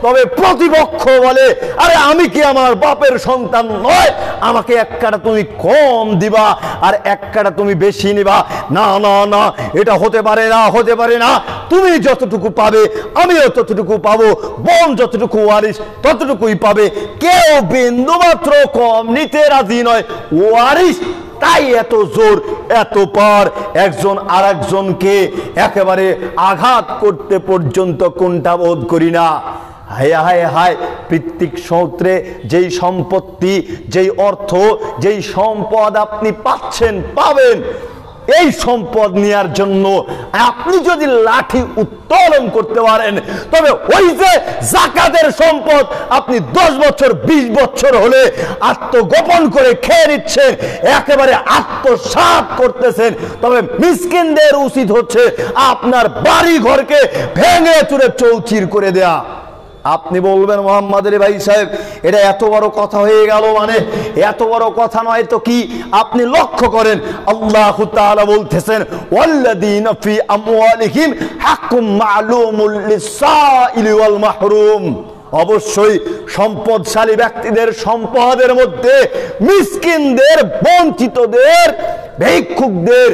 তবে প্রতিপক্ষ বলে, আরে আমি কি আমার বাপের সন্তান নয়, আমাকে 1 কাঠা তুমি কম দিবা আর 1 কাঠা তুমি বেশি নিবা? না না না, এটা হতে পারে না, হতে পারে না। তুমি যতটুকু পাবে আমিও ততটুকু পাবো, বোন যতটুকু ওয়ারিশ ততটুকুই পাবে। কেউ বিন্দুমাত্র কম নিতে রাজি নয়। ওয়ারিশ তাই এত জোর, এত পার, একজন আর একজনকে একেবারে আঘাত করতে পর্যন্ত কোনটা বোধ করি না। হায় হায় হায়, পিতৃক সূত্রে যেই সম্পত্তি, যেই অর্থ, যেই সম্পদ আপনি পাচ্ছেন, পাবেন, এই সম্পদ নেয়ার জন্য আপনি যদি লাঠি উত্তোলন করতে পারেন, তবে ওই যে যাকাতের সম্পদ আপনি 10 বছর 20 বছর হলে আত্মগোপন করে খেয়ে নিচ্ছেন, একেবারে আত্মসাৎ করতেছেন, তবে মিসকিনদের উচিত হচ্ছে আপনার বাড়ি ঘরকে ভেঙে চুরে চৌচির করে দেয়া। আপনি বলবেন, মোহাম্মদের ভাই সাহেব, এটা এত বড় কথা হয়ে গেল, মানে এত বড় কথা নয় তো কি? আপনি লক্ষ্য করেন, আল্লাহ তাআলা বলতেছেন, ওয়াল্লাযীনা ফি আমওয়ালিহিম হাক্কুম মা'লুমুল লিস-সাইলি ওয়াল মাহরুম। অবশ্যই সম্পদশালী ব্যক্তিদের সম্পদের মধ্যে মিসকিনদের, বঞ্চিতদের, ভিক্ষুকদের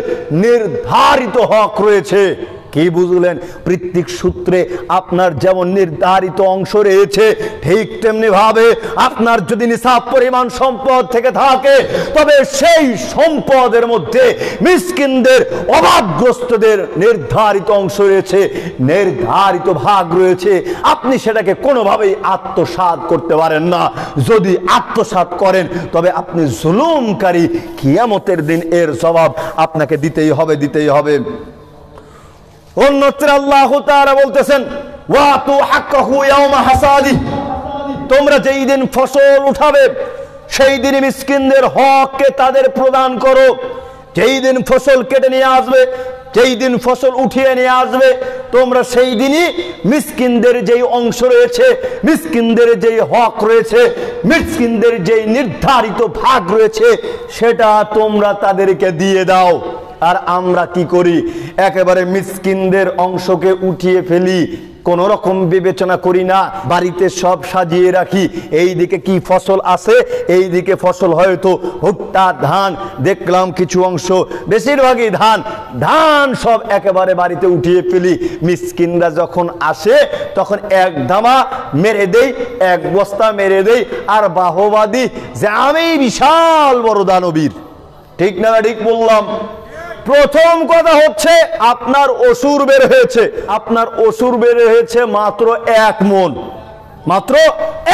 নির্ধারিত হক রয়েছে। কি বুঝলেন? পিতৃক সূত্রে আপনার যেমন নির্ধারিত অংশ রয়েছে, ঠিক তেমনি ভাবে আপনার যদি নিসাব পরিমাণ সম্পদ থেকে থাকে, তবে সেই সম্পদের মধ্যে মিসকিনদের, অভাবগ্রস্তদের নির্ধারিত অংশ রয়েছে, নির্ধারিত ভাগ রয়েছে। আপনি সেটাকে কোনোভাবেই আত্মসাৎ করতে পারেন না। যদি আত্মসাৎ করেন, তবে আপনি জুলুমকারী। কিয়ামতের দিন এর জবাব আপনাকে দিতেই হবে, দিতেই হবে। অন্যত্র আল্লাহ তাআলা বলতেছেন, ওয়াতু হাক্কাহু ইয়াওমা হাসাদি, তোমরা যেই দিন ফসল উঠাবে সেই দিন মিসকিনদের হককে তাদের প্রদান করো। যেই দিন ফসল কেটে নিয়ে আসবে, যেই দিন ফসল উঠিয়ে নিয়ে আসবে, তোমরা সেই দিনই মিসকিনদের যেই অংশ রয়েছে, মিসকিনদের যেই হক রয়েছে, মিসকিনদের যেই নির্ধারিত ভাগ রয়েছে, সেটা তোমরা তাদেরকে দিয়ে দাও। আর আমরা কি করি? একেবারে মিসকিনদের অংশকে উঠিয়ে ফেলি, কোন রকম বিবেচনা করি না। বাড়িতে সব সাজিয়ে রাখি, এই দিকে কি ফসল আছে, এই দিকে ফসল হয়তো ভুট্টা, ধান, দেখলাম কিছু অংশ, বেশিরভাগই ধান, ধান সব একেবারে বাড়িতে উঠিয়ে ফেলি। মিসকিনরা যখন আসে তখন এক ধামা মেরে দেই, এক বস্তা মেরে দেই, আর বাহবাদি যে আমি বিশাল বড় দানবীর। ঠিক না? ঠিক বললাম? প্রথম কথা হচ্ছে, আপনার অসুর বের হয়েছে, আপনার অসুর বের হয়েছে মাত্র 1 মণ, মাত্র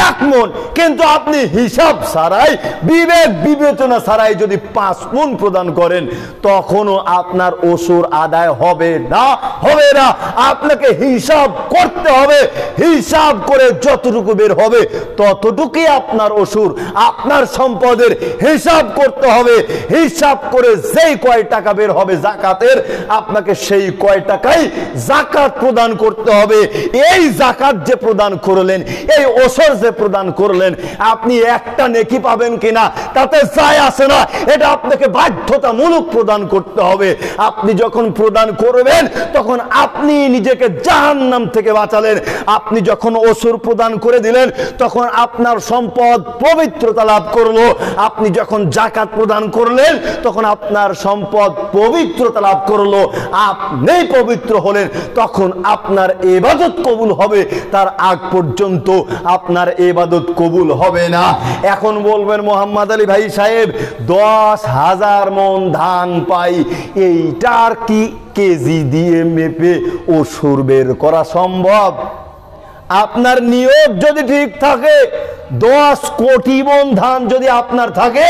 1 মণ, কিন্তু আপনি হিসাব ছাড়াই, বিবেক বিবেচনা ছাড়াই যদি 5 মণ প্রদান করেন, তখনও আপনার অসুর আদায় হবে না, হবে না। আপনাকে হিসাব করতে হবে, হিসাব করে যতটুকু বের হবে ততটুকুই আপনার অসুর। আপনার সম্পদের হিসাব করতে হবে, হিসাব করে যেই কয় টাকা বের হবে যাকাতের, আপনাকে সেই কয় টাকাই যাকাত প্রদান করতে হবে। এই যাকাত যে প্রদান করলেন, এই ওসর যে প্রদান করলেন, আপনি একটা নেকি পাবেন কিনা তাতে যায় আসে না, এটা আপনাকে বাধ্যতামূলক প্রদান করতে হবে। আপনি যখন প্রদান করবেন, তখন আপনি নিজেকে জাহান্নাম থেকে বাঁচালেন। আপনি যখন ওসর প্রদান করে দিলেন, তখন আপনার সম্পদ পবিত্রতা লাভ করলো। আপনি যখন যাকাত প্রদান করলেন, তখন আপনার সম্পদ পবিত্রতা লাভ করলো। আপনি পবিত্র হলেন, তখন আপনার ইবাদত কবুল হবে। তার আগ পর্যন্ত আপনার ইবাদত কবুল হবে না। এখন বলবেন মোহাম্মদ আলী ভাই সাহেব 10,000 মণ ধান পাই, এইটার কি কেজি দিয়ে মেপে অসুর বের করা সম্ভব? আপনার নিয়োগ যদি ঠিক থাকে, 10 কোটি মণ ধান যদি আপনার থাকে,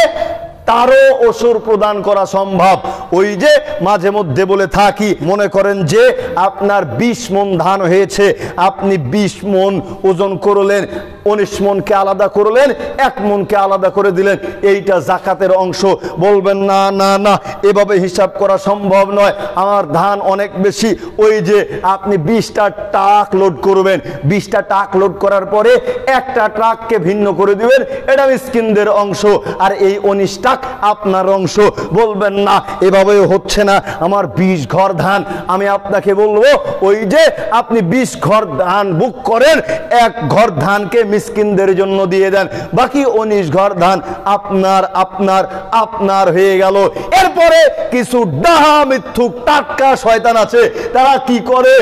তারও অসুর প্রদান করা সম্ভব। ওই যে মাঝে মধ্যে বলে থাকি, মনে করেন যে আপনার 20 মণ ধান হয়েছে, আপনি 20 মণ ওজন করলেন, 19 মণকে আলাদা করলেন, 1 মণকে আলাদা করে দিলেন, এইটা জাকাতের অংশ। বলবেন না না না, এভাবে হিসাব করা সম্ভব নয়, আমার ধান অনেক বেশি। ওই যে আপনি 20টা ট্রাক লোড করবেন, 20টা ট্রাক লোড করার পরে একটা ট্রাককে ভিন্ন করে দিবেন, এটা মিসকিনদের অংশ, আর এই 19 ট্রাক আপনার অংশ। বলবেন না, এভাবে হচ্ছে না, আমার 20 ঘর ধান। আমি আপনাকে বলবো, ওই যে আপনি 20 ঘর ধান বুক করেন, 1 ঘর ধানকে মিসকিনদের জন্য দিয়ে দেন, বাকি 19 ঘর ধান আপনার আপনার আপনার হয়ে গেল। এরপরে কিছু ডাহা মিথ্যুক টাটকা শয়তান আছে, তারা কি করে,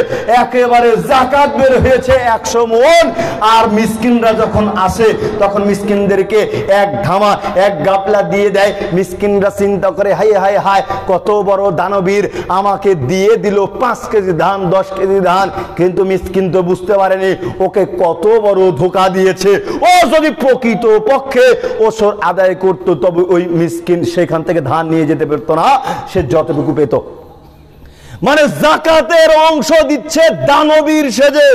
একেবারে জাকাত বের হয়েছে 100 মণ, আর মিসকিনরা যখন আসে তখন মিসকিনদেরকে এক ধামা এক গাপলা দিয়ে দেয়। মিসকিনরা চিন্তা করে, হায় হায় হায়, কত বড় দানবীর আমাকে দিয়ে দিল 5 কেজি ধান, 10 কেজি ধান। কিন্তু মিসকিন তো বুঝতে পারেনি ওকে কত বড় ধোঁকা দিয়েছে। ও যদি প্রকৃত পক্ষে ওসর আদায় করত, তবে ওই মিসকিন সেখান থেকে ধান নিয়ে যেতে পারত না, সে যতটুকু পেত। মানে জাকাতের অংশ দিচ্ছে দানবীর সেজে,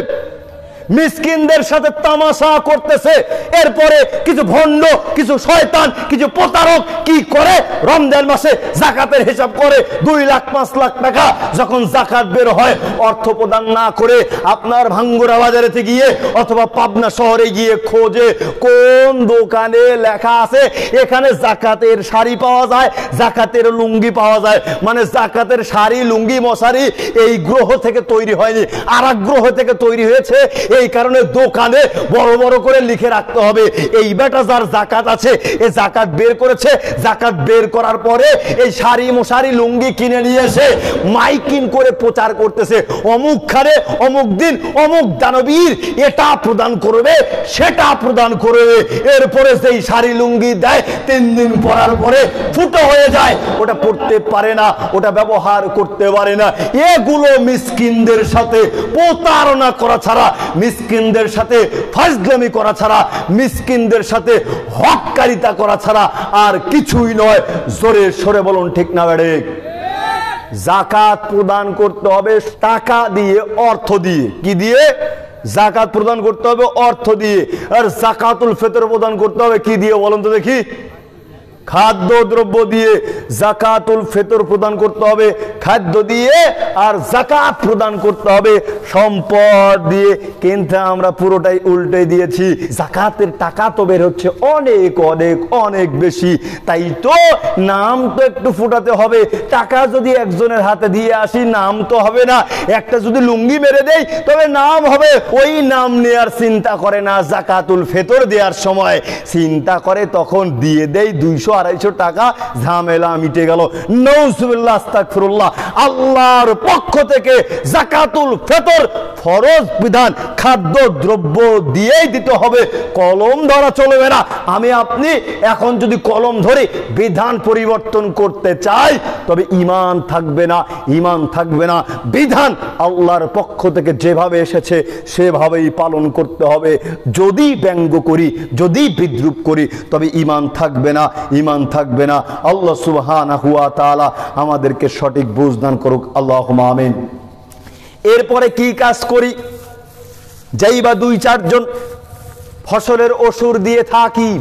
মিসকিনদের সাথে তামাশা করতেছে। এরপরে কিছু ভণ্ড, কিছু শয়তান, কিছু প্রতারক কি করে, রমজান মাসে জাকাতের হিসাব করে 2 লাখ 5 লাখ টাকা যখন জাকাত বের হয়, অর্থ প্রদান না করে আপনার ভাঙ্গুরা বাজারেতে গিয়ে অথবা পাবনা শহরে গিয়ে খোঁজে কোন দোকানে লেখা আছে এখানে জাকাতের শাড়ি পাওয়া যায়, জাকাতের লুঙ্গি পাওয়া যায়। মানে জাকাতের শাড়ি, লুঙ্গি, মশারি এই গ্রহ থেকে তৈরি হয়নি, আর এক গ্রহ থেকে তৈরি হয়েছে। এই কারণে দোকানে বড় বড় করে লিখে রাখতে হবে, এই বেটা যার জাকাত আছে, এই জাকাত বের করেছে। জাকাত বের করার পরে এই শাড়ি মশারি লুঙ্গি কিনে নিয়ে এসে মাইকিং করে প্রচার করতেছে, অমুক খানে অমুক দিন অমুক দানবীর এটা প্রদান করবে, সেটা প্রদান করবে। এরপরে সেই শাড়ি লুঙ্গি দেয়, 3 দিন পরার পরে ফুটো হয়ে যায়, ওটা পড়তে পারে না, ওটা ব্যবহার করতে পারে না। এগুলো মিসকিনদের সাথে প্রতারণা করা ছাড়া, মিসকিনদের সাথে ফাজলামি করা ছাড়া, মিসকিনদের সাথে হককারিতা করা ছাড়া আর কিছুই নয়। জোরে সরে বলুন ঠিক না বেড়ে? জাকাত প্রদান করতে হবে টাকা দিয়ে, অর্থ দিয়ে। কি দিয়ে? জাকাত প্রদান করতে হবে অর্থ দিয়ে। আর জাকাতুল ফিতর প্রদান করতে হবে কি দিয়ে বলুন তো দেখি? খাদ্য দ্রব্য দিয়ে। জাকাতুল ফিতর প্রদান করতে হবে খাদ্য দিয়ে, আর জাকাত প্রদান করতে হবে সম্পদ দিয়ে। কিন্তু আমরা পুরোটাই উল্টে দিয়েছি, জাকাতের টাকা তো বের হচ্ছে অনেক অনেক অনেক বেশি, তাই তো নাম তো একটু ফুটাতে হবে। টাকা যদি একজনের হাতে দিয়ে আসি নাম তো হবে না, একটা যদি লুঙ্গি মেরে দেই তবে নাম হবে। ওই নাম নেয়ার চিন্তা করে না, জাকাতুল ফিতর দেওয়ার সময় চিন্তা করে তখন দিয়ে দেই 200-250 টাকা, ঝামেলা মিটে গেল। নাউজুবিল্লাহ, আস্তাগফিরুল্লাহ। আল্লাহর পক্ষ থেকে জাকাতুল ফিতর ফরজ বিধান, খাদ্য দ্রব্য দিয়েই দিতে হবে, কলম ধরা চলবে না। আমি আপনি এখন যদি কলম ধরে বিধান পরিবর্তন করতে চাই তবে ঈমান থাকবে না, ঈমান থাকবে না। বিধান আল্লাহর পক্ষ থেকে যেভাবে এসেছে সেভাবেই পালন করতে হবে। যদি ব্যঙ্গ করি, যদি বিদ্রুপ করি তবে ঈমান থাকবে না, ঈমান থাকবে না। আল্লাহ সুবহানাহু ওয়া তাআলা আমাদেরকে সঠিক বুঝ দান করুক, আল্লাহুম্মা আমিন। এরপরে কি কাজ করি? যেই বা 2-4 জন ফসলের অসুর দিয়ে থাকি,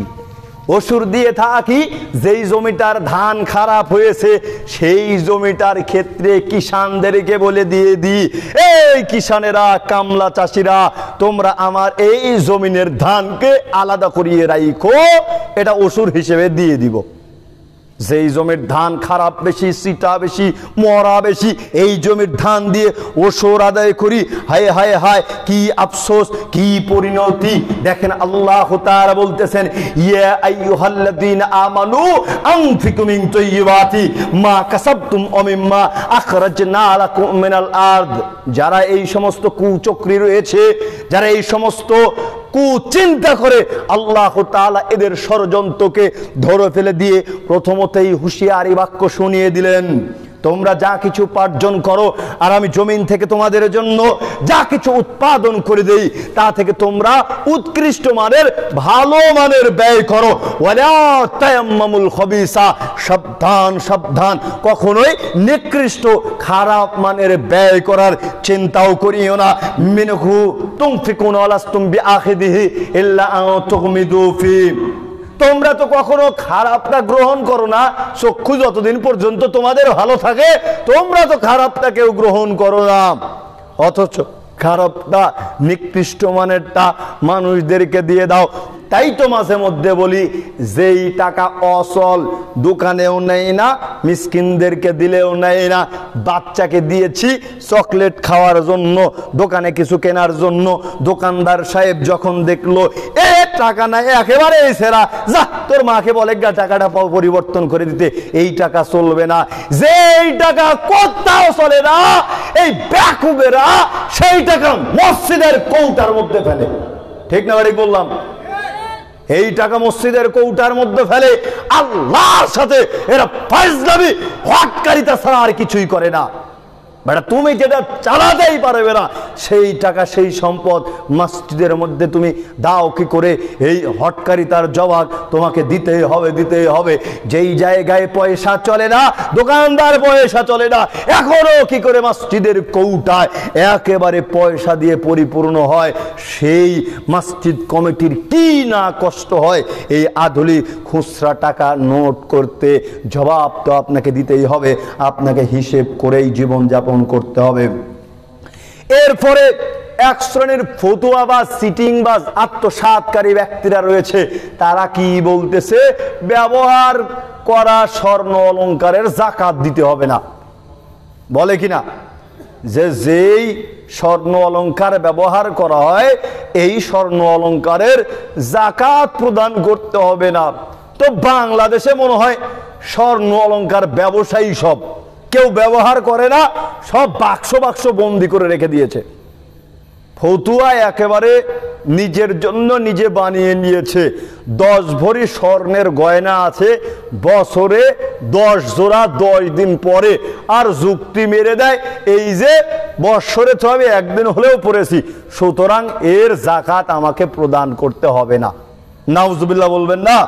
অসুর দিয়ে থাকি, যেই জমিটার ধান খারাপ হয়েছে সেই জমিটার ক্ষেত্রে কিষানদেরকে বলে দিয়ে দিই, এই কিষানেরা, কামলা চাষিরা, তোমরা আমার এই জমিনের ধানকে আলাদা করিয়ে রাখো, এটা অসুর হিসেবে দিয়ে দিব। যেই জমির ধান খারাপ বেশি, সিটা বেশি, মরা বেশি, এই জমির ধান দিয়ে ওসর আদায় করি। হায় হায় হায়, কি আফসোস, কি পরিণতি! দেখেন আল্লাহ তাআলা বলতেছেন, ইয়া আইয়ুহাল্লাযীনা আমানু আনফিকু মিন তাইয়্যিবাতি মা কাসাবতুম ওয়া মিম্মা আখরাজনা লাকুম মিনাল আরদ। যারা এই সমস্ত কুচক্রী রয়েছে, যারা এই সমস্ত কুচিন্তা করে আল্লাহ তাআলা এদের ষড়যন্ত্রকে ধরে ফেলে দিয়ে প্রথমতেই হুঁশিয়ারি বাক্য শুনিয়ে দিলেন, তোমরা যা কিছু উপার্জন করো আর আমি জমিন থেকে তোমাদের জন্য যা কিছু উৎপাদন করে দেই তা থেকে তোমরা উৎকৃষ্ট মানের ভালো মানের ব্যয় করো। ওয়ালা তায়াম্মামুল খাবিসা, সাবধান সাবধান, কখনোই নিকৃষ্ট খারাপ মানের ব্যয় করার চিন্তাও করিও না। মিনহু তুনফিকুনা ওয়ালাস্তুম বিআখিদিহি ইল্লা আন তুগমিদু ফি, তোমরা তো কখনো খারাপটা গ্রহণ করো না, চক্ষু যতদিন পর্যন্ত তোমাদের ভালো থাকে তোমরা তো খারাপটা কেউ গ্রহণ করো না, অথচ খারাপটা নিকৃষ্ট মানেরটা মানুষদেরকে দিয়ে দাও। তাই তো মাঝে মধ্যে বলি, যেই টাকা অচল দোকানেও নেই না, মিসকিনদেরকে দিলেও নেই না। বাচ্চাকে দিয়েছি চকলেট খাওয়ার জন্য, দোকানে কিছু কেনার জন্য, দোকানদার সাহেব যখন দেখলো এ টাকা নাই একেবারে সেরা, যা তোর মাকে বলে গা টাকাটা পরিবর্তন করে দিতে, এই টাকা চলবে না। যেই টাকা কোথাও চলে না, এই বেকুবেরা সেই টাকা মসজিদের কৌটার মধ্যে ফেলে। ঠিক না বাড়ি বললাম? এই টাকা মসজিদের কৌটার মধ্যে ফেলে, আল্লাহর সাথে এরা ফাজলামি হটকারিতা ছাড়া আর কিছুই করে না। বেটা তুমি যেটা চালাতেই পারবে না সেই টাকা সেই সম্পদ মসজিদের মধ্যে তুমি দাও কি করে? এই হটকারিতার জবাব তোমাকে দিতেই হবে, দিতেই হবে। যেই জায়গায় পয়সা চলে না, দোকানদার পয়সা চলে না, এখনো কি করে মসজিদের কৌটায় একেবারে পয়সা দিয়ে পরিপূর্ণ হয়, সেই মসজিদ কমিটির কি না কষ্ট হয় এই আধুনিক খুচরা টাকা নোট করতে। জবাব তো আপনাকে দিতেই হবে, আপনাকে হিসেব করেই জীবনযাপন করতে হবে। এরপরে এক শ্রেণীর ফতুয়াবাজ, সিটিংবাজ, আত্মসাৎকারী ব্যক্তিরা রয়েছে। তারা কি বলতেছে? ব্যবহার করা স্বর্ণ অলংকারের যাকাত দিতে হবে না। বলে কিনা যে যেই স্বর্ণ অলংকার ব্যবহার করা হয় এই স্বর্ণ অলংকারের যাকাত প্রদান করতে হবে না। তো বাংলাদেশে মনে হয় স্বর্ণ অলংকার ব্যবসায়ী সব, কেউ ব্যবহার করে না, সব বাক্স বাক্স বন্দি করে রেখে দিয়েছে। ফতুয়া একেবারে নিজের জন্য নিজে বানিয়ে নিয়েছে। 10 ভরি স্বর্ণের গয়না আছে, বছরে 10 জোড়া 10 দিন পরে, আর যুক্তি মেরে দেয় এই যে বছরে তো আমি একদিন হলেও পড়েছি, সুতরাং এর যাকাত আমাকে প্রদান করতে হবে না। নাউজুবিল্লাহ বলবেন না?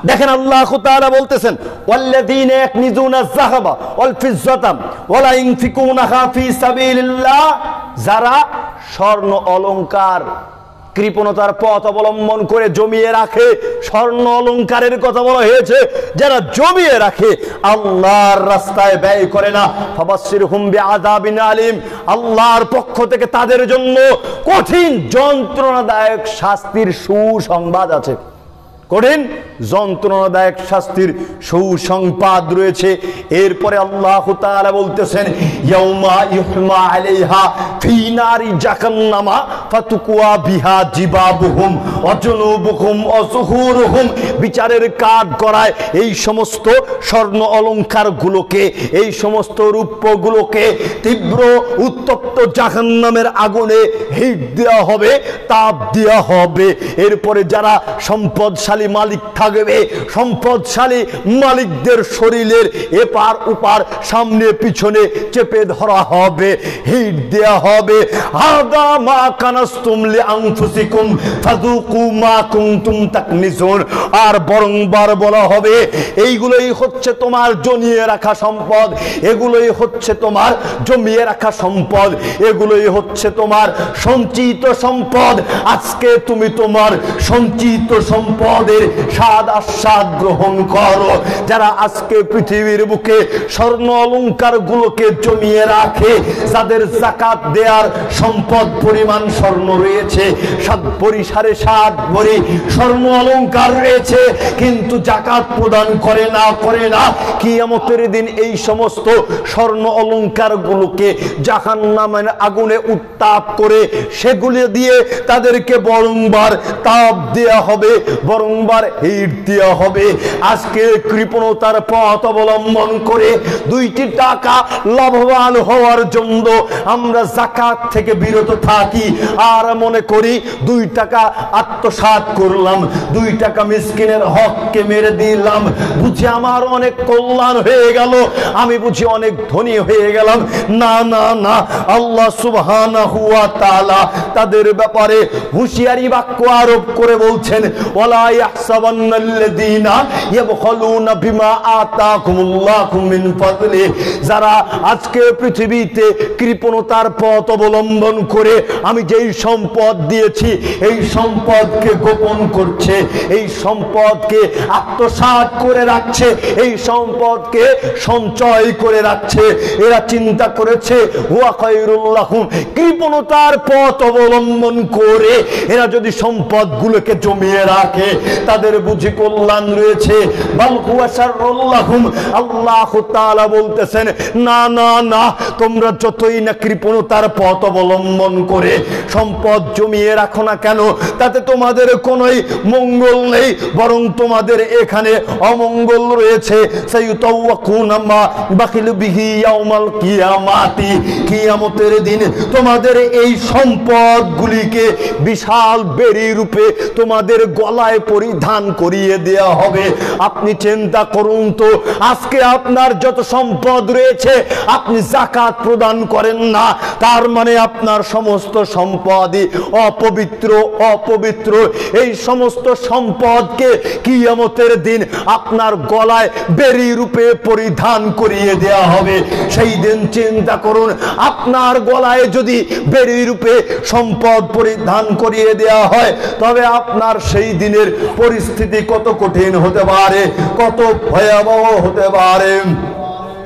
দেখেন আল্লাহ তাআলা বলতেছেন, ওয়াল্লাযীনা ইয়াকনিজুনা আয-যাহাবা ওয়াল ফিজ্জাতা ওয়া লা ইউনফিকুনাহা ফী সাবিলিল্লাহ, যারা স্বর্ণ অলংকার কৃপণতার পথ অবলম্বন করে জমিয়ে রাখে, স্বর্ণ অলংকারের কথা বলা হয়েছে, যারা জমিয়ে রাখে আল্লাহর রাস্তায় ব্যয় করে না, ফাবাশশিরহুম বিআযাবিন আলীম, আল্লাহর পক্ষ থেকে তাদের জন্য কঠিন যন্ত্রণাদায়ক শাস্তির সুসংবাদ আছে। কঠিন যন্ত্রণাদায়ক শাস্তির সুসংবাদ রয়েছে। এরপরে আল্লাহ তাআলা বলতেছেন, ইয়াউমা ইউহমা আলাইহা ফি নারি জাহান্নামা ফাতুকুয়া বিহা জিবাবুহুম ওয়া জুনুবুহুম ওয়া যুহুরুহুম, বিচারের কাঠ গড়ায় এই সমস্ত স্বর্ণ অলংকার গুলোকে, এই সমস্ত রূপ্যগুলোকে তীব্র উত্তপ্ত জাহান্নামের আগুনে হিট দেওয়া হবে, তাপ দেওয়া হবে। এরপরে যারা সম্পদশালী মালিক থাকবে, সম্পদশালী মালিকদের শরীরের এপার ওপার সামনে পিছনে চেপে ধরা হবে, হিট দেয়া হবে। হাদা মা কানাসতুম লিআনফুসিকুম ফাযুকু মা কুনতুম তাকনিজুন, আর বারংবার বলা হবে এইগুলোই হচ্ছে তোমার জমিয়ে রাখা সম্পদ, এগুলোই হচ্ছে তোমার জমিয়ে রাখা সম্পদ, এগুলোই হচ্ছে তোমার সঞ্চিত সম্পদ। আজকে তুমি তোমার সঞ্চিত সম্পদ স্বাদ আস্বাদ গ্রহণ করো। যারা আজকে পৃথিবীর বুকে স্বর্ণ অলংকার গুলোকে জমিয়ে রাখে, যাদের যাকাত দেওয়ার সম্পদ পরিমাণ স্বর্ণ রয়েছে, 7 ভরি 7.5 ভরি স্বর্ণ অলংকার রয়েছে, কিন্তু যাকাত প্রদান করে না, কিয়ামতের দিন এই সমস্ত স্বর্ণ অলংকার গুলোকে জাহান্নামের আগুনে উত্তাপ করে সেগুলি দিয়ে তাদেরকে বরংবার তাপ দেয়া হবে, বরং বারংবার হিট দেওয়া হবে। আজকে কৃপণতার পথ অবলম্বন করে 2টি টাকা লাভবান হওয়ার জন্য আমরা যাকাত থেকে বিরত থাকি আর মনে করি 2 টাকা আত্মসাৎ করলাম, 2 টাকা মিসকিনের হককে মেরে দিলাম, বুঝি আমার অনেক কল্যাণ হয়ে গেল, আমি বুঝি অনেক ধনী হয়ে গেলাম। না না না, আল্লাহ সুবহানাহু ওয়া তাআলা তাদের ব্যাপারে হুঁশিয়ারি বাক্য আরোপ করে বলছেন, ওয়ালা ইয়াহসাবান্নাল্লাযীনা ইয়াবখালুনা বিমা আতাকুমুল্লাহু মিন ফাদলি। যারা আজকে পৃথিবীতে কৃপণতার পথ অবলম্বন করে আমি যেই সম্পদ দিয়েছি এই সম্পদকে গোপন করছে, এই সম্পদকে আত্মসাৎ করে রাখছে, এই সম্পদকে সঞ্চয় করে রাখছে, এরা চিন্তা করেছে হুয়া খায়রুল লাহুম, কৃপণতার পথ অবলম্বন করে এরা যদি সম্পদগুলোকে জমিয়ে রাখে তাদের বুঝি কল্যাণ রয়েছে। বাল হুয়া শাররুল লাহুম, আল্লাহ তাআলা বলতেছেন না না না, তোমরা যতই না কৃপণতার পথ অবলম্বন করে সম্পদ জমিয়ে রাখো না কেন, তাতে তোমাদের কোনোই মঙ্গল নেই, বরং তোমাদের এখানে অমঙ্গল রয়েছে। সাইয়ুতাওয়াকুনা মা বাখিলু বিহি ইয়াউমাল কিয়ামাতি, কিয়ামতের দিন তোমাদের এই সম্পদগুলিকে বিশাল বেড়ি রূপে তোমাদের গলায় পরিধান করিয়ে দেওয়া হবে। আপনি চিন্তা করুন তো, আজকে আপনার যত সম্পদ রয়েছে আপনি যাকাত প্রদান করেন না, তার মানে আপনার সমস্ত সম্পদই অপবিত্র। অপবিত্র এই সমস্ত সম্পদকে কিয়ামতের দিন আপনার গলায় বেড়ি রূপে পরিধান করিয়ে দেওয়া হবে। সেই দিন চিন্তা করুন, আপনার গলায় যদি বেড়ি রূপে সম্পদ পরিধান করিয়ে দেওয়া হয় তবে আপনার সেই দিনের পরিস্থিতি কত কঠিন হতে পারে, কত ভয়াবহ হতে পারে।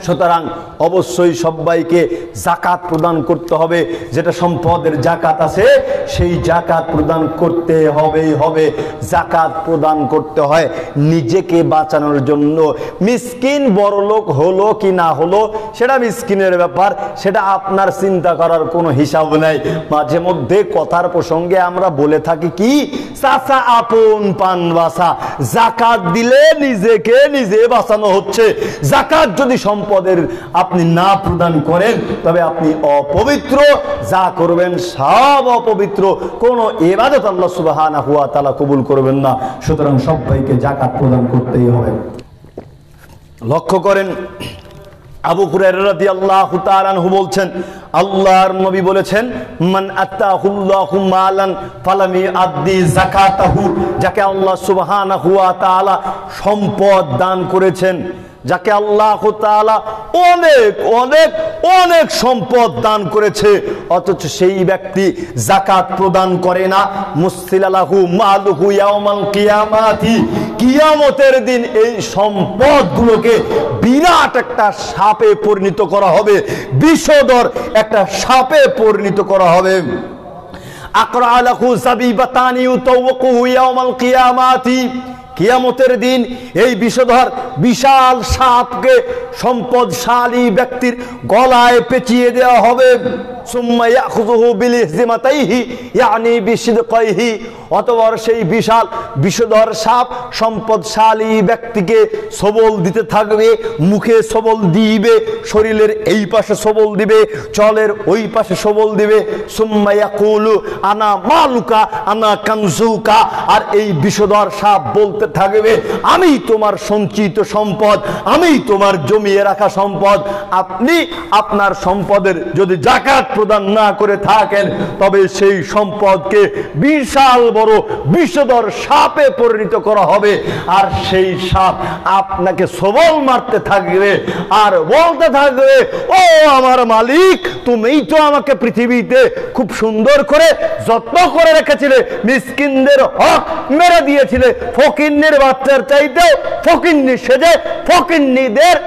সুতরাং অবশ্যই সবাইকে যাকাত প্রদান করতে হবে, যেটা সম্পদের যাকাত আছে সেই যাকাত প্রদান করতে হবে। যাকাত প্রদান করতে হয় নিজেকে বাঁচানোর জন্য। মিসকিন বড়লোক হলো কি না হলো সেটা মিসকিনের ব্যাপার, সেটা আপনার চিন্তা করার কোনো হিসাব নাই। মাঝে মধ্যে কথার প্রসঙ্গে আমরা বলে থাকি কি, চাচা আপন পান বাসা, যাকাত দিলে নিজেকে নিজে বাঁচানো হচ্ছে। যাকাত যদি সম্পদের আপনি না প্রদান করেন তবে আপনি অপবিত্র, যা করবেন সব অপবিত্র, কোনো ইবাদত আল্লাহ সুবহানাহু ওয়া তাআলা কবুল করবেন না। সুতরাং সবাইকে যাকাত প্রদান করতেই হবে। লক্ষ্য করেন, আবু হুরায়রা রাদিয়াল্লাহু তাআলা আনহু বলছেন, আল্লাহর নবী বলেছেন, মান আতাহুল্লাহু মালান ফালাম ইউআদ্দি যাকাতাহু, যাকে আল্লাহ সুবহানাহু ওয়া তাআলা সম্পদ দান করেছেন, যাকে আল্লাহ তাআলা অনেক অনেক অনেক সম্পদ দান করেছে অথচ সেই ব্যক্তি যাকাত প্রদান করে না, মুসিলালাহু মালুহু ইয়াউমাল কিয়ামাতি, কিয়ামতের দিন এই সম্পদগুলোকে বিরাট একটা সাপে পরিণত করা হবে, বিষধর একটা সাপে পরিণত করা হবে। আকরা লাহু যাবিবাতানি ইউতাওয়াকুহু ইয়াউমাল কিয়ামাতি, কিয়ামতের দিন এই বিষধর বিশাল সাপকে সম্পদশালী ব্যক্তির গলায় পেঁচিয়ে দেওয়া হবে। সুম্মা ইয়াখুযুহু বিলিহজিমাতাইহি ইয়ানি বিশিদকাইহি, অতঃপর সেই বিশাল বিষধর সাপ সম্পদশালী ব্যক্তিকে সবল দিতে থাকবে, মুখে সবল দিবে, শরীরের এই পাশে সবল দিবে, চলের ওই পাশে সবল দিবে। সুম্মা ইয়াকুলু আনা মালুকা আনা কানজুকা, আর এই বিষধর সাপ বলতে থাকবে, আমি তোমার সঞ্চিত সম্পদ, আমি তোমার জমিয়ে রাখা সম্পদ। আপনি আপনার সম্পদের যদি যাকাত প্রদান না করে থাকেন তবে সেই সম্পদকে বিশাল বড় বিষধর সাপে পরিণত করা হবে, আর সেই সাপ আপনাকে সবল মারতে থাকবে আর বলতে থাকবে, ও আমার মালিক, তুমিই তো আমাকে পৃথিবীতে খুব সুন্দর করে যত্ন করে রেখেছিলে, মিসকিনদের হক মেরে দিয়েছিলে, ফকিন্নির বাচ্চার চাইতেও ফকিন্নি সেজে ফকিন্নিদের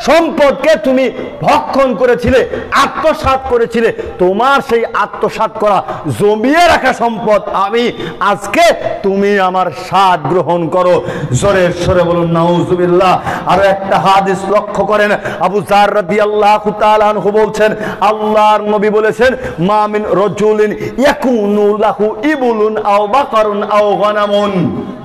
সম্পদকে তুমি ভক্ষণ করেছিলে, আত্মসাৎ করেছিলে। তোমার সেই আত্মসাৎ করা জমিয়ে রাখা সম্পদ আমি আজকে, তুমি আমার স্বাদ গ্রহণ করো। জোরে সরে বলুন নাউজুবিল্লাহ। আর একটা হাদিস লক্ষ্য করেন, আবু যার রাদিয়াল্লাহু তাআলা আনহু বলছেন, আল্লাহর নবী বলেছেন, মা মিন রাজুলিন ইয়াকুনু লাহু ইবুলুন আও বাকারুন আও গানামুন,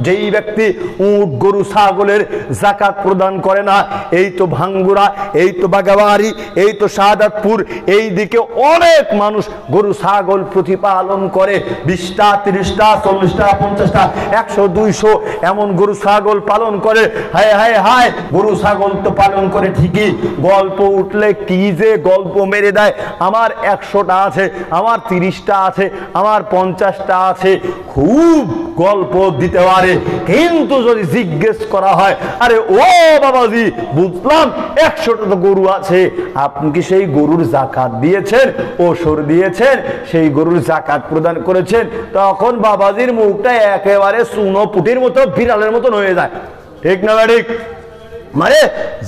যেই ব্যক্তি উট গরু ছাগলের যাকাত প্রদান করে না, এই তো ভাঙ্গুরা, এই তো বাগাবাড়ি, এই তো শাহাদাতপুর, এই দিকে অনেক মানুষ গরু ছাগল প্রতিপালন করে, 20টা 30টা 40টা 50টা 100 200 এমন গরু ছাগল পালন করে। হায় হায় হায়, গরু ছাগল তো পালন করে ঠিকই, গল্প উঠলে কি যে গল্প মেরে দেয়, আমার 100টা আছে, আমার 30টা আছে, আমার 50টা আছে, খুব গল্প দিতে পারে। কিন্তু যদি জিজ্ঞেস করা হয়, আরে ও বাবাজি, বুঝলাম 100টা তো গরু আছে, আপনি কি সেই গরুর যাকাত দিয়েছেন, ওসর দিয়েছেন, সেই গরুর যাকাত প্রদান করেছেন? তখন বাবাজির মুখটা একেবারে চুনো পুটির মতো, বিড়ালের মতন হয়ে যায়। ঠিক না ঠিক? মানে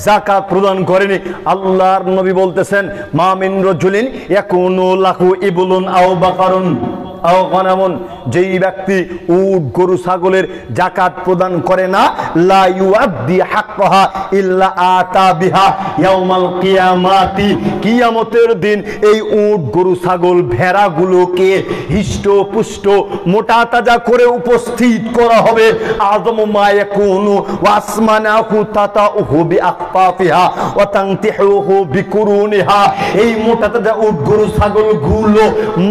যাকাত প্রদান করেনি। আল্লাহর নবী বলতেছেন, মা মিন রাজুলিন ইয়াকুনু লাহু ইবলুন আও বাকারুন আও গানামুন, যেই ব্যক্তি উট গরু ছাগলের যাকাত প্রদান করে না, লা ইউআদ্দি হাক্কাহা ইল্লা আতা বিহা ইয়াউমাল কিয়ামাতি, কিয়ামতের দিন এই উট গরু ছাগল ভেড়াগুলোকে হিষ্ট পুষ্ট মোটা তাজা করে উপস্থিত করা হবে। আযমু মা ইয়াকুনু ওয়াসমানাহু তাতাউহু বিআকফাফিহা ওয়া তানতিহুহু বিকুরুনিহা, এই মোটা তাজা উট গরু ছাগল গুলো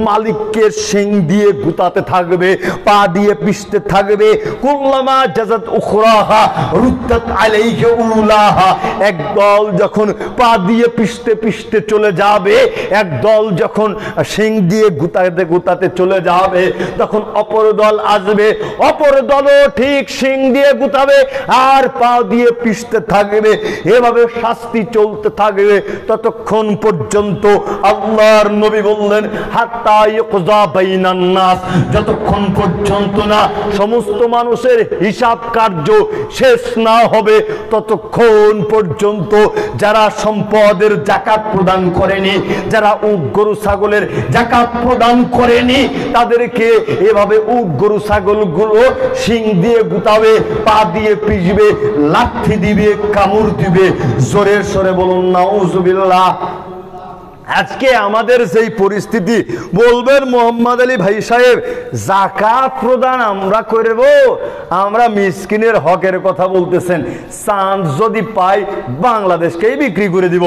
মালিকের শিং দিয়ে গুতাতে থাকবে, পা দিয়ে পিষতে থাকবে। কুল্লামা জাযাত উখরাহা রুদ্দাত আলাইহি উলাহা, একদল যখন পা দিয়ে পিষতে পিষতে চলে যাবে, একদল যখন শিং দিয়ে গুতাতে গুতাতে চলে যাবে, তখন অপর দল আসবে, অপর দলও ঠিক শিং দিয়ে গুতাবে আর পা দিয়ে পিষতে থাকবে। এভাবে শাস্তি চলতে থাকবে ততক্ষণ পর্যন্ত, আল্লাহর নবী বললেন, হাত্তা ইউকযা বাইনান নাস, যতক্ষণ পর্যন্ত না সমস্ত মানুষের হিসাব কার্য শেষ না হবে, ততক্ষণ পর্যন্ত যারা সম্পদের যাকাত প্রদান করেনি, যারা উট গরু ছাগলের যাকাত প্রদান করেনি, তাদেরকে এভাবে উট গরু ছাগল গুলো শিং দিয়ে গুতাবে, পা দিয়ে পিষবে, লাঠি দিবে, কামড় দিবে। জোরে সরে বলুন নাউজুবিল্লাহ। আজকে আমাদের সেই পরিস্থিতি, বলবেন মোহাম্মদ আলী ভাই সাহেব, যাকাত প্রদান আমরা করব, আমরা মিসকিনের হকের কথা বলতেছেন, চান্স যদি পাই বাংলাদেশকেই বিক্রি করে দিব,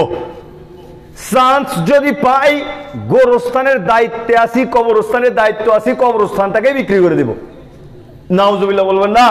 চান্স যদি পাই গোরস্থানের দায়িত্বে আছি, কবরস্থানের দায়িত্ব আছি, কবরস্থানটাকে বিক্রি করে দিব। নাউজুবিল্লাহ বলবেন না?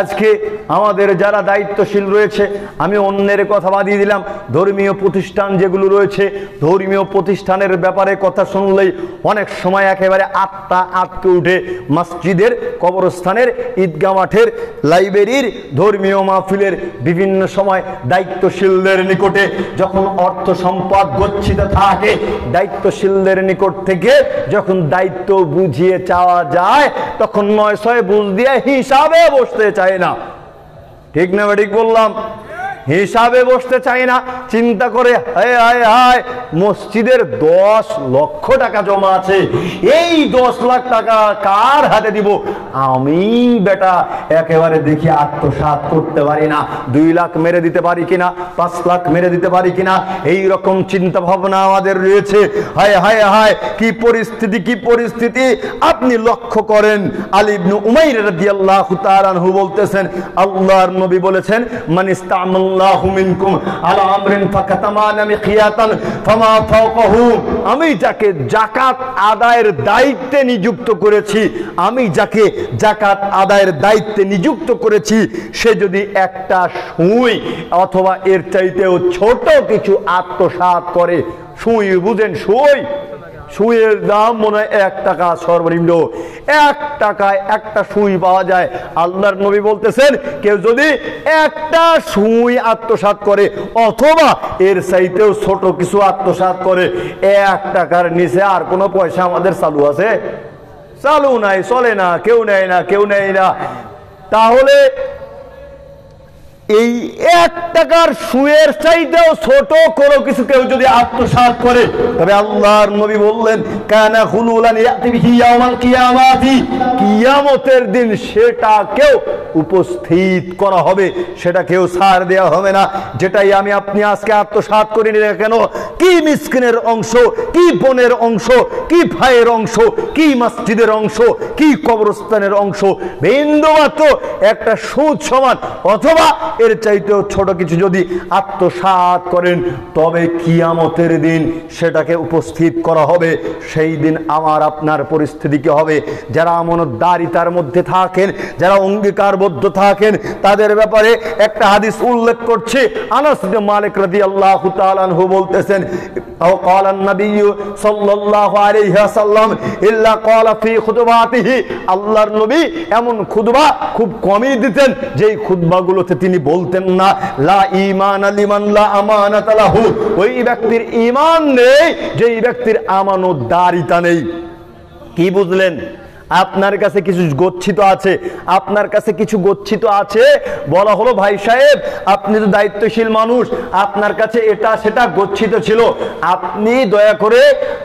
আজকে আমাদের যারা দায়িত্বশীল রয়েছে, আমি অন্যের কথা বাদিয়ে দিলাম, ধর্মীয় প্রতিষ্ঠান যেগুলো রয়েছে, ধর্মীয় প্রতিষ্ঠানের ব্যাপারে কথা শুনলেই অনেক সময় একেবারে আত্মা আটকে উঠে। মসজিদের, কবরস্থানের, ঈদগাহ মাঠের, লাইব্রেরির, ধর্মীয় মাহফিলের বিভিন্ন সময় দায়িত্বশীলদের নিকটে যখন অর্থ সম্পদ গচ্ছিত থাকে, দায়িত্বশীলদের নিকট থেকে যখন দায়িত্ব বুঝিয়ে চাওয়া যায়, তখন 900 বুঝ দিয়ে হিসাবে বসতে চায় না। ঠিক না ঠিক বললাম? হিসাবে বসতে চায় না, চিন্তা করে হায় হায় হায়, মসজিদের 10 লক্ষ টাকা জমা আছে, এই 10 লাখ টাকা কার হাতে দিব? আমি বেটা একেবারে দেখি আত্মসাৎ করতে পারি না, 2 লাখ মেরে দিতে পারি কিনা, 5 লাখ মেরে দিতে পারি কিনা, এই রকম চিন্তা ভাবনা আমাদের রয়েছে। হায় হায় হায়, কি পরিস্থিতি, কি পরিস্থিতি! আপনি লক্ষ্য করেন, আলী ইবনে উমাইর রাদিয়াল্লাহু তাআলা আনহু বলতেছেন, আল্লাহর নবী বলেছেন, মান ইস্তামাল আমি যাকে যাকাত আদায়ের দায়িত্বে নিযুক্ত করেছি, আমি যাকে যাকাত আদায়ের দায়িত্বে নিযুক্ত করেছি, সে যদি একটা সুই অথবা এর চাইতেও ছোট কিছু আত্মসাৎ করে, সুই বুঝেন, সুই, সুইয়ের দাম মনে হয় 1 টাকা সর্বনিম্ন, 1 টাকায় একটা সুই পাওয়া যায়। আল্লাহর নবী বলতেছেন, কেউ যদি একটা সুই আত্মসাৎ করে অথবা এর চাইতেও ছোট কিছু আত্মসাৎ করে, 1 টাকার নিচে আর কোনো পয়সা আমাদের চালু আছে? চালু নাই, চলে না, কেউ নেয় না, কেউ নেয় না। তাহলে এই 1 টাকার সুয়ের চাইতেও ছোট কোনো কিছু কেউ যদি আত্মসাৎ করে, তবে আল্লাহর নবী বললেন কানা হুলুলান ইয়াতি বিহি ইয়াউমাল কিয়ামাতি, কিয়ামতের দিন সেটাকেও উপস্থিত করা হবে, সেটাকেও ছাড় দেওয়া হবে না। যেটাই আমি আপনি আজকে আত্মসাৎ করি না কেন, কি মিসকিনের অংশ, কি বোনের অংশ, কি ভাইয়ের অংশ, কি মসজিদের অংশ, কি কবরস্থানের অংশ, বিন্দুমাত্র একটা সুদ সমান অথবা এর চাইতেও ছোট কিছু যদি আত্মসাৎ করেন, তবে কিয়ামতের দিন সেটাকে উপস্থিত করা হবে। সেই দিন আমার আপনার পরিস্থিতি কি হবে? যারা আমানতদারিতার মধ্যে থাকেন, যারা অঙ্গীকারবদ্ধ থাকেন, তাদের ব্যাপারে একটা হাদিস উল্লেখ করছে। আনাস ইবনে মালিক রাদিয়াল্লাহু তাআলা আনহু বলতেছেন, আও ক্বালা নবী সাল্লাল্লাহু আলাইহি ওয়াসাল্লাম ইল্লা ক্বালা ফি খুতবাতিহি, আল্লাহর নবী এমন খুতবা খুব কমই দিতেন যেই খুতবাগুলোতে তিনি বলতেন না লা ঈমান লিমান লা আমানাতা লাহু, ওই ব্যক্তির ঈমান নেই যেই ব্যক্তির আমানতদারিতা নেই। কি বুঝলেন? আপনার কাছে কিছু গচ্ছিত আছে, আপনার কাছে কিছু গচ্ছিত আছে, বলা হলো ভাই সাহেব আপনি তো দায়িত্বশীল মানুষ, আপনার কাছে এটা সেটা গচ্ছিত ছিল, আপনি দয়া করে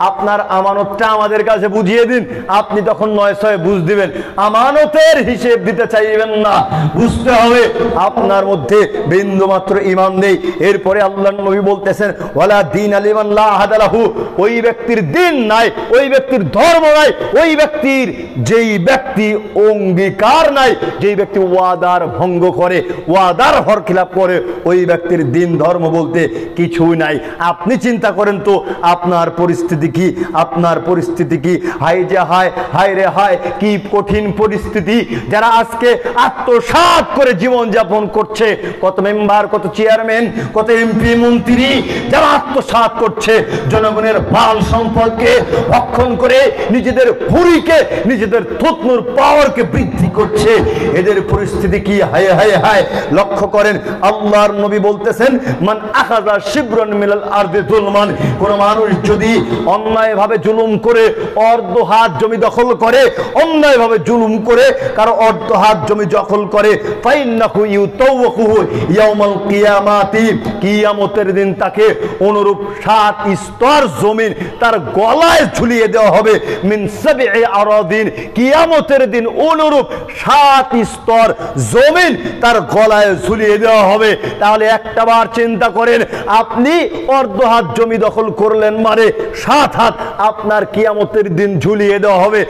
আপনার আমানতটা আমাদের কাছে বুঝিয়ে দিন। আপনি তখন 900 বুঝ দিবেন, আমানতের হিসেব দিতে চাইবেন না। বুঝতে হবে আপনার মধ্যে বিন্দুমাত্র ঈমান নেই। এরপরে আল্লাহর নবী বলতেছেন ওয়ালা দীন লিমান লা আহাদা লাহু, ওই ব্যক্তির দিন নাই, ওই ব্যক্তির ধর্ম নাই, ওই ব্যক্তির যেই ব্যক্তি অঙ্গীকার নাই, যেই ব্যক্তি ওয়াদার ভঙ্গ করে, ওয়াদার হরখিলাপ করে, ওই ব্যক্তির দিন ধর্ম বলতে কিছুই নাই। আপনি চিন্তা করেন তো আপনার পরিস্থিতি কি, আপনার পরিস্থিতি কি? হাই যে হায়, হায় রে হায়, কি কঠিন পরিস্থিতি। যারা আজকে আত্মসাৎ করে জীবন যাপন করছে, কত মেম্বার, কত চেয়ারম্যান, কত এমপি মন্ত্রী, যারা আত্মসাৎ করছে, জনগণের মাল সম্পদকে রক্ষণ করে নিজেদের ভুঁড়িকে, নিজেদের থুতনুর পাওয়ারকে বৃদ্ধি করছে, এদের পরিস্থিতি কি? হায় হায় হায়। লক্ষ্য করেন আল্লাহর নবী বলতেছেন মান আখাযা শিবরান মিনাল আরদি যুলমান, কোন মানুষ যদি অন্যায়ভাবে জুলুম করে অর্ধ হাত জমি দখল করে, অন্যায়ভাবে জুলুম করে কারো অর্ধ হাত জমি দখল করে, ফাইন্নাহু ইউতাওয়াকুহু ইয়াউমাল কিয়ামাতি, কিয়ামতের দিন তাকে অনুরূপ 7 স্তর জমিন তার গলায় ঝুলিয়ে দেওয়া হবে। মিন সাবঈ আরাদিন, কিয়ামতের দিন অনুরূপ 7 স্তর জমিন তার গলায় ঝুলিয়ে দেওয়া হবে। তাহলে একটা বার চিন্তা করেন, আপনি অর্ধ হাত জমি দখল করলেন মানে 7 হাত আপনার কিয়ামতের দিন ঝুলিয়ে দেওয়া হবে।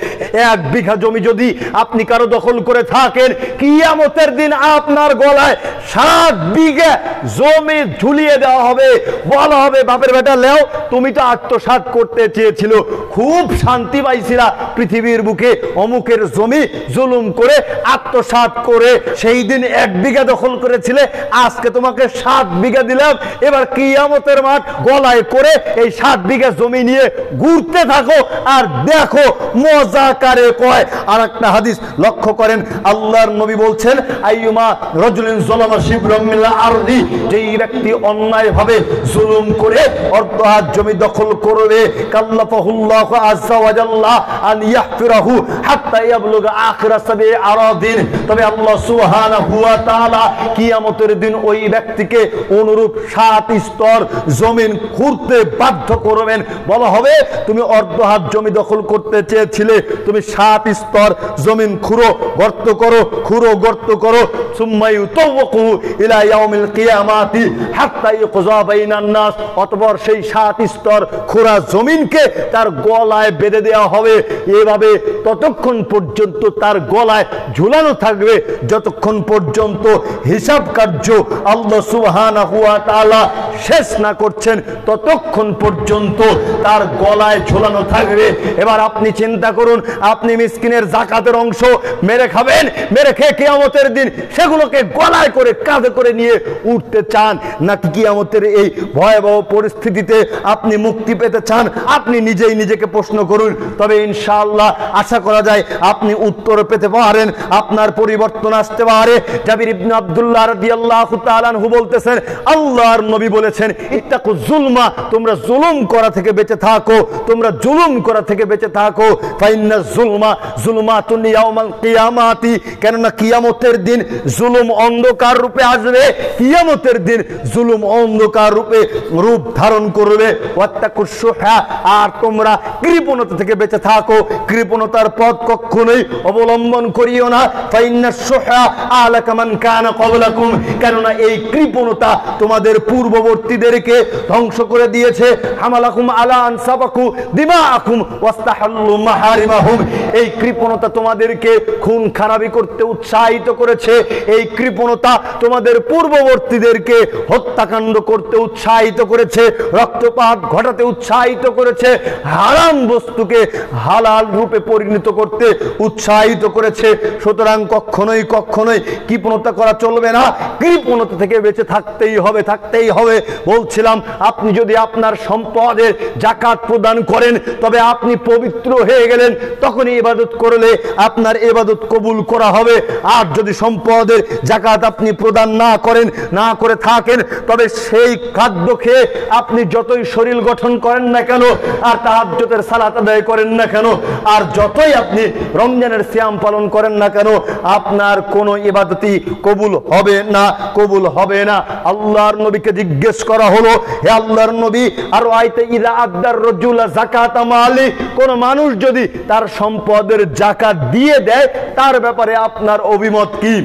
1 বিঘা জমি যদি আপনি কারো দখল করে থাকেন, কিয়ামতের দিন আপনার গলায় 7 বিঘা জমি ঝুলিয়ে দেওয়া হবে। বলা হবে বাপের বেটা লেও, তুমি তো আত্মসাৎ করতে চেয়েছিল, খুব শান্তি পাইছিলা পৃথিবীর বুকে, অমুকের জমি জুলুম করে আত্মসাৎ করে সেই দিন 1 বিঘা দখল করেছিলে, আজকে তোমাকে 7 বিঘা দিলাম, এবার কিয়ামতের মাঠ গলায় করে এই 7 বিঘা জমি নিয়ে ঘুরতে থাকো আর দেখো মজা কারে কয়। আর একটা হাদিস লক্ষ্য করেন, আল্লাহর নবী বলছেন আইয়ুমা রাজুলিন যালামা শিবরাম মিনাল আরদি, যেই ব্যক্তি অন্যায়ভাবে জুলুম করে অর্ধ হাত জমি দখল করবে, কাল্লাফাহুল্লাহু আযজা ওয়া জাল্লা আন ইয়াহফিরাহু হাত্তা ইয়াবলুগা আখিরা সাবঈ আরাদিন, তবে আল্লাহ সুবহানাহু ওয়া তাআলা কিয়ামতের দিন ওই ব্যক্তিকে অনুরূপ 7 স্তর জমিন খুঁড়তে বাধ্য করবেন। বলা হবে তুমি অর্ধ হাত জমি দখল করতে চেয়েছিলে, তুমি 7 স্তর জমিন খুঁড়ো, গর্ত করো, খুঁড়ো, গর্ত করো, সুম্মা ইউতাওয়াকু ইলা ইয়াউমিল কিয়ামাতি হাত্তা ইউকযা বাইনান নাস, অতঃপর সেই 7 স্তর খোঁড়া জমিনকে তার গলায় বেঁধে দেওয়া হবে। এভাবে ততক্ষণ পর্যন্ত তার গলায় ঝুলানো থাকবে যতক্ষণ পর্যন্ত হিসাব কার্য আল্লাহ সুবহানাহু ওয়া তাআলা শেষ না করছেন, ততক্ষণ পর্যন্ত তার গলায় ঝুলানো থাকবে। এবার আপনি চিন্তা করুন, আপনি মিসকিনের যাকাতের অংশ মেরে খাবেন, মেরে খেয়ে কিয়ামতের দিন সেগুলোকে গলায় করে কাঁধে করে নিয়ে উঠতে চান, নাকি কিয়ামতের এই ভয়াবহ পরিস্থিতিতে আপনি মুক্তি পেতে চান? আপনি নিজেই নিজেকে প্রশ্ন করুন। তবে ইনশাআল্লাহ আশা করা যায়, আপনি উত্তর পেতে পারেন, আপনার পরিবর্তন আসতে পারে। জাবির ইবনে আব্দুল্লাহ রাদিয়াল্লাহু তাআলা আনহু বলতেছেন, আল্লাহর নবী বলেছেন, ইত্তাকু যুলমা, তোমরা জুলুম করা থেকে বেঁচে থাকো, তোমরা জুলুম করা থেকে বেঁচে থাকো। ফাইন্না যুলমা যুলমাতুন ইয়াউমাল কিয়ামাতি, কেননা কিয়ামতের দিন জুলুম অন্ধকার রূপে আসবে, কিয়ামতের দিন জুলুম অন্ধকার রূপে রূপ ধারণ করবে। ওয়াত্তাকুশ শুহা, আর তোমরা কৃপণতা থেকে বেঁচে থাকো, কৃপণতার পথ কখনোই অবলম্বন করিও না। ফাইন্না শুহা আলাকা মান কানা ক্বাবলাকুম, কেননা এই কৃপণতা তোমাদের পূর্ববর্তীদেরকে ধ্বংস করে দিয়েছে। হামালাকুম আলা আন সাবাকু দিমাআকুম ওয়াস্তাহাল্লু মাহারিমাহুম, এই কৃপণতা তোমাদেরকে খুন খারাপি করতে উৎসাহিত করেছে, এই কৃপণতা তোমাদের পূর্ববর্তীদেরকে হত্যাকাণ্ড করতে উৎসাহিত করেছে, রক্তপাত ঘটাতে উৎসাহিত করেছে, হারাম বস্তুকে হালাল রূপে পরিণত করতে উৎসাহিত করেছে। সুতরাং কখনোই কখনোই কৃপণতা করা চলবে না, কৃপণতা থেকে বেঁচে থাকতেই হবে, থাকতেই হবে। বলছিলাম, আপনি যদি আপনার সম্পদের যাকাত প্রদান করেন তবে আপনি পবিত্র হয়ে গেলেন, তখনই ইবাদত করলে আপনার ইবাদত কবুল করা হবে। আর যদি সম্পদের যাকাত আপনি প্রদান না করেন, না করে থাকেন, তবে সেই খাদ্য খেয়ে আপনি যতই শরীর গঠন করেন না কেন, আর তাহাজ্জুদের সালাত আদায় করেন না কেন, আর যতই আপনি রমজানের সিয়াম পালন করেন না কেন, আপনার কোনো ইবাদতই কবুল হবে না, কবুল হবে না। আল্লাহর নবীকে জিজ্ঞেস করা হলো, হে আল্লাহর নবী, আর আইতে ইদা আদার রাজুলা যাকাত মালি, কোন মানুষ যদি তার সম্পদের যাকাত দিয়ে দেয়, তার ব্যাপারে আপনার অভিমত কি?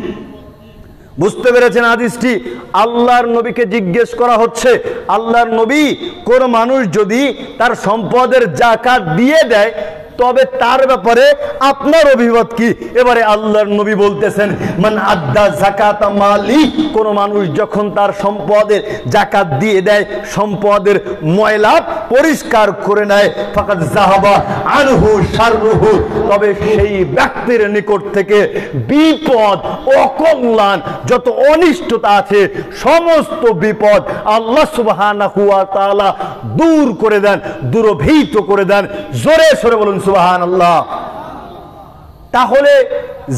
বুঝতে পেরেছেন হাদিসটি? আল্লাহর নবীকে জিজ্ঞেস করা হচ্ছে, আল্লাহর নবী, কোন মানুষ যদি তার সম্পদের যাকাত দিয়ে দেয় তবে তার ব্যাপারে আপনার অভিমত কি? এবারে আল্লাহর নবী বলতেছেন, মান আদ্দা যাকাত মালি, কোন মানুষ যখন তার সম্পদের যাকাত দিয়ে দেয়, সম্পদের ময়লা পরিষ্কার করে নেয়, ফাকাদ যাহাবা আনহু শাররুহু, তবে সেই ব্যক্তির নিকট থেকে বিপদ, অকল্যাণ, যত অনিষ্টতা আছে, সমস্ত বিপদ আল্লাহ সুবহানাহু ওয়া তাআলা দূর করে দেন, দূরভীত করে দেন। জোরে সরে বলুন সুবহানাল্লাহ। তাহলে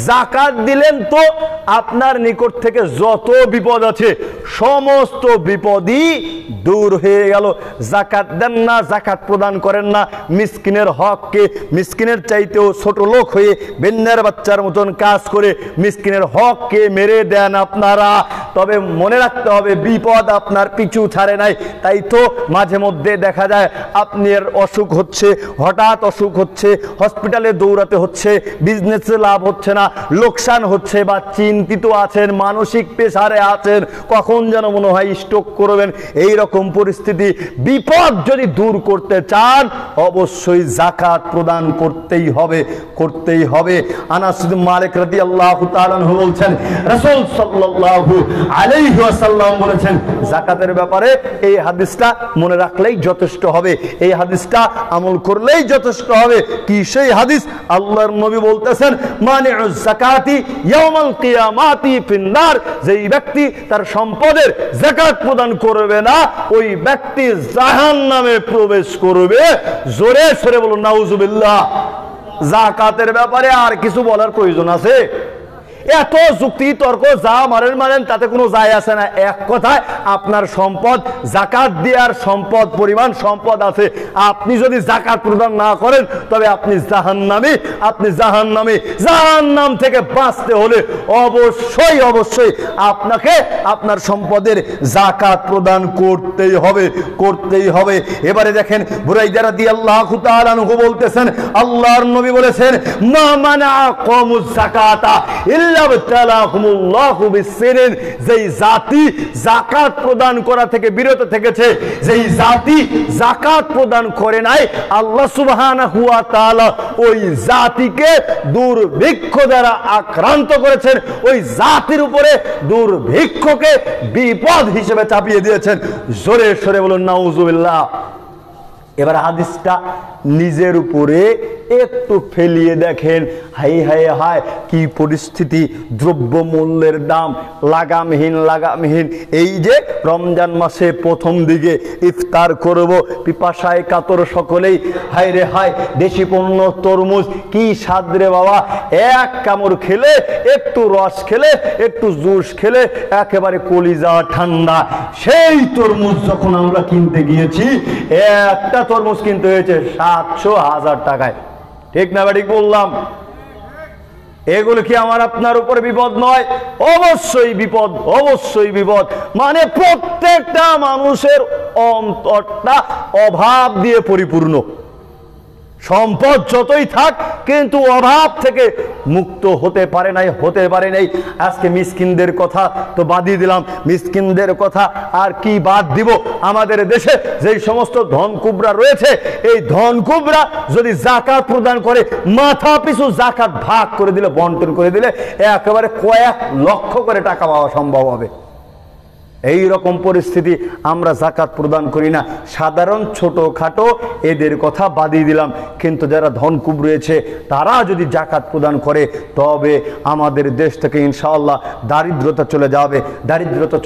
যাকাত দিলেন তো আপনার নিকট থেকে যত বিপদ আছে সমস্ত বিপদই দূর হয়ে গেল। যাকাত দেন না, যাকাত প্রদান করেন না, মিসকিনের হককে মিসকিনের চাইতেও ছোট লোক হয়ে বেন্যার বাচ্চার মতন কাজ করে মিসকিনের হককে মেরে দেন আপনারা। তবে মনে রাখতে হবে, বিপদ আপনার পিছু ছাড়ে নাই। তাই তো মাঝে মধ্যে দেখা যায় আপনার অসুখ হচ্ছে, হঠাৎ অসুখ হচ্ছে, হসপিটালে দৌড়াতে হচ্ছে, বিজনেসে লাভ হচ্ছে না, লোকসান হচ্ছে, বা চিন্তিত আছেন, মানসিক প্রেসারে আছেন, কখন যেন মনে হয় স্ট্রোক করবেন, এই রকম পরিস্থিতি। বিপদ যদি দূর করতে চান অবশ্যই যাকাত প্রদান করতেই হবে, করতেই হবে। আনাস ইবনে মালিক রাদিয়াল্লাহু তাআলা আনহু বলছেন, রাসূল সাল্লাল্লাহু আলাইহি ওয়াসাল্লাম বলেছেন, যাকাতের ব্যাপারে এই হাদিসটা মনে রাখলেই যথেষ্ট হবে, এই হাদিসটা আমল করলেই যথেষ্ট হবে। কি সেই হাদিস? আল্লাহর নবী বলতেছেন, মানিউজ যাকাতি ইয়াউমাল কিয়ামাতি ফিন্নার, যেই ব্যক্তি তার সম্পদের যাকাত প্রদান করবে না ওই ব্যক্তি জাহান্নামে প্রবেশ করবে। জোরে সরে বলুন নাউজুবিল্লাহ। যাকাতের ব্যাপারে আর কিছু বলার প্রয়োজন আছে? এত যুক্তি তর্ক যা মারেন তাতে কোনো যায় আসে না। এক কথায় আপনার সম্পদ যাকাত দেওয়ার সম্পদ পরিমাণ সম্পদ আছে, আপনি যদি যাকাত প্রদান না করেন তবে আপনি জাহান্নামী, আপনি জাহান্নামী। জাহান্নাম থেকে বাঁচতে হলে অবশ্যই অবশ্যই আপনাকে আপনার সম্পদের যাকাত প্রদান করতেই হবে, করতেই হবে। এবারে দেখেন, বুরাইদা রাদিয়াল্লাহু তাআলা আনহু বলতেছেন, আল্লাহর নবী বলেছেন, মা মানাকুমুজ যাকাতা ইল্লা বাতালাহুমুল্লাহু বিসসিরিন, যেই জাতি যাকাত প্রদান করা থেকে বিরত থেকেছে, যেই জাতি যাকাত প্রদান করে নাই, আল্লাহ সুবহানাহু ওয়া তাআলা ওই জাতিকে দুর্ভিক্ষ দ্বারা আক্রান্ত করেছেন, ওই জাতির উপরে দুর্ভিক্ষকে বিপদ হিসেবে চাপিয়ে দিয়েছেন। জোরে সরে বলুন নাউজুবিল্লাহ। এবার হাদিসটা নিজের উপরে একটু ফেলিয়ে দেখেন, হাই হাই হায় কি পরিস্থিতি, দ্রব্যমূল্যের দাম লাগামহীন। এই যে রমজান মাসে প্রথম দিকে ইফতার করব, পিপাসায় কাতর সকলেই, হায় রে হায় দেশি পণ্য তরমুজ কি স্বাদ রে বাবা, এক কামড় খেলে, একটু রস খেলে, একটু জুস খেলে একেবারে কলিজা ঠান্ডা। সেই তরমুজ যখন আমরা কিনতে গিয়েছি, একটা তরমুজ কিনতে হয়েছে 700,000 টাকায়। ঠিক না ঠিক বললাম? এগুলো কি আমার আপনার উপর বিপদ নয়? অবশ্যই বিপদ, অবশ্যই বিপদ। মানে প্রত্যেকটা মানুষের অন্তরটা অভাব দিয়ে পরিপূর্ণ। সম্পদ যতই থাক কিন্তু অভাব থেকে মুক্ত হতে পারে নাই। আজকে মিসকিনদের কথা তো বাদই দিলাম, মিসকিনদের কথা আর কি বাদ দিব? আমাদের দেশে যেই সমস্ত ধনকুবরা রয়েছে, এই ধনকুবরা যদি জাকাত প্রদান করে, মাথা পিছু জাকাত ভাগ করে দিলে, বন্টন করে দিলে একেবারে কয়েক লক্ষ করে টাকা পাওয়া সম্ভব হবে। এই রকম পরিস্থিতি, আমরা জাকাত প্রদান করি না। সাধারণ ছোটখাটো এদের কথা বাদিয়ে দিলাম, কিন্তু যারা ধনকুব রয়েছে তারা যদি জাকাত প্রদান করে, তবে আমাদের দেশ থেকে ইনশাআল্লাহ দারিদ্রতা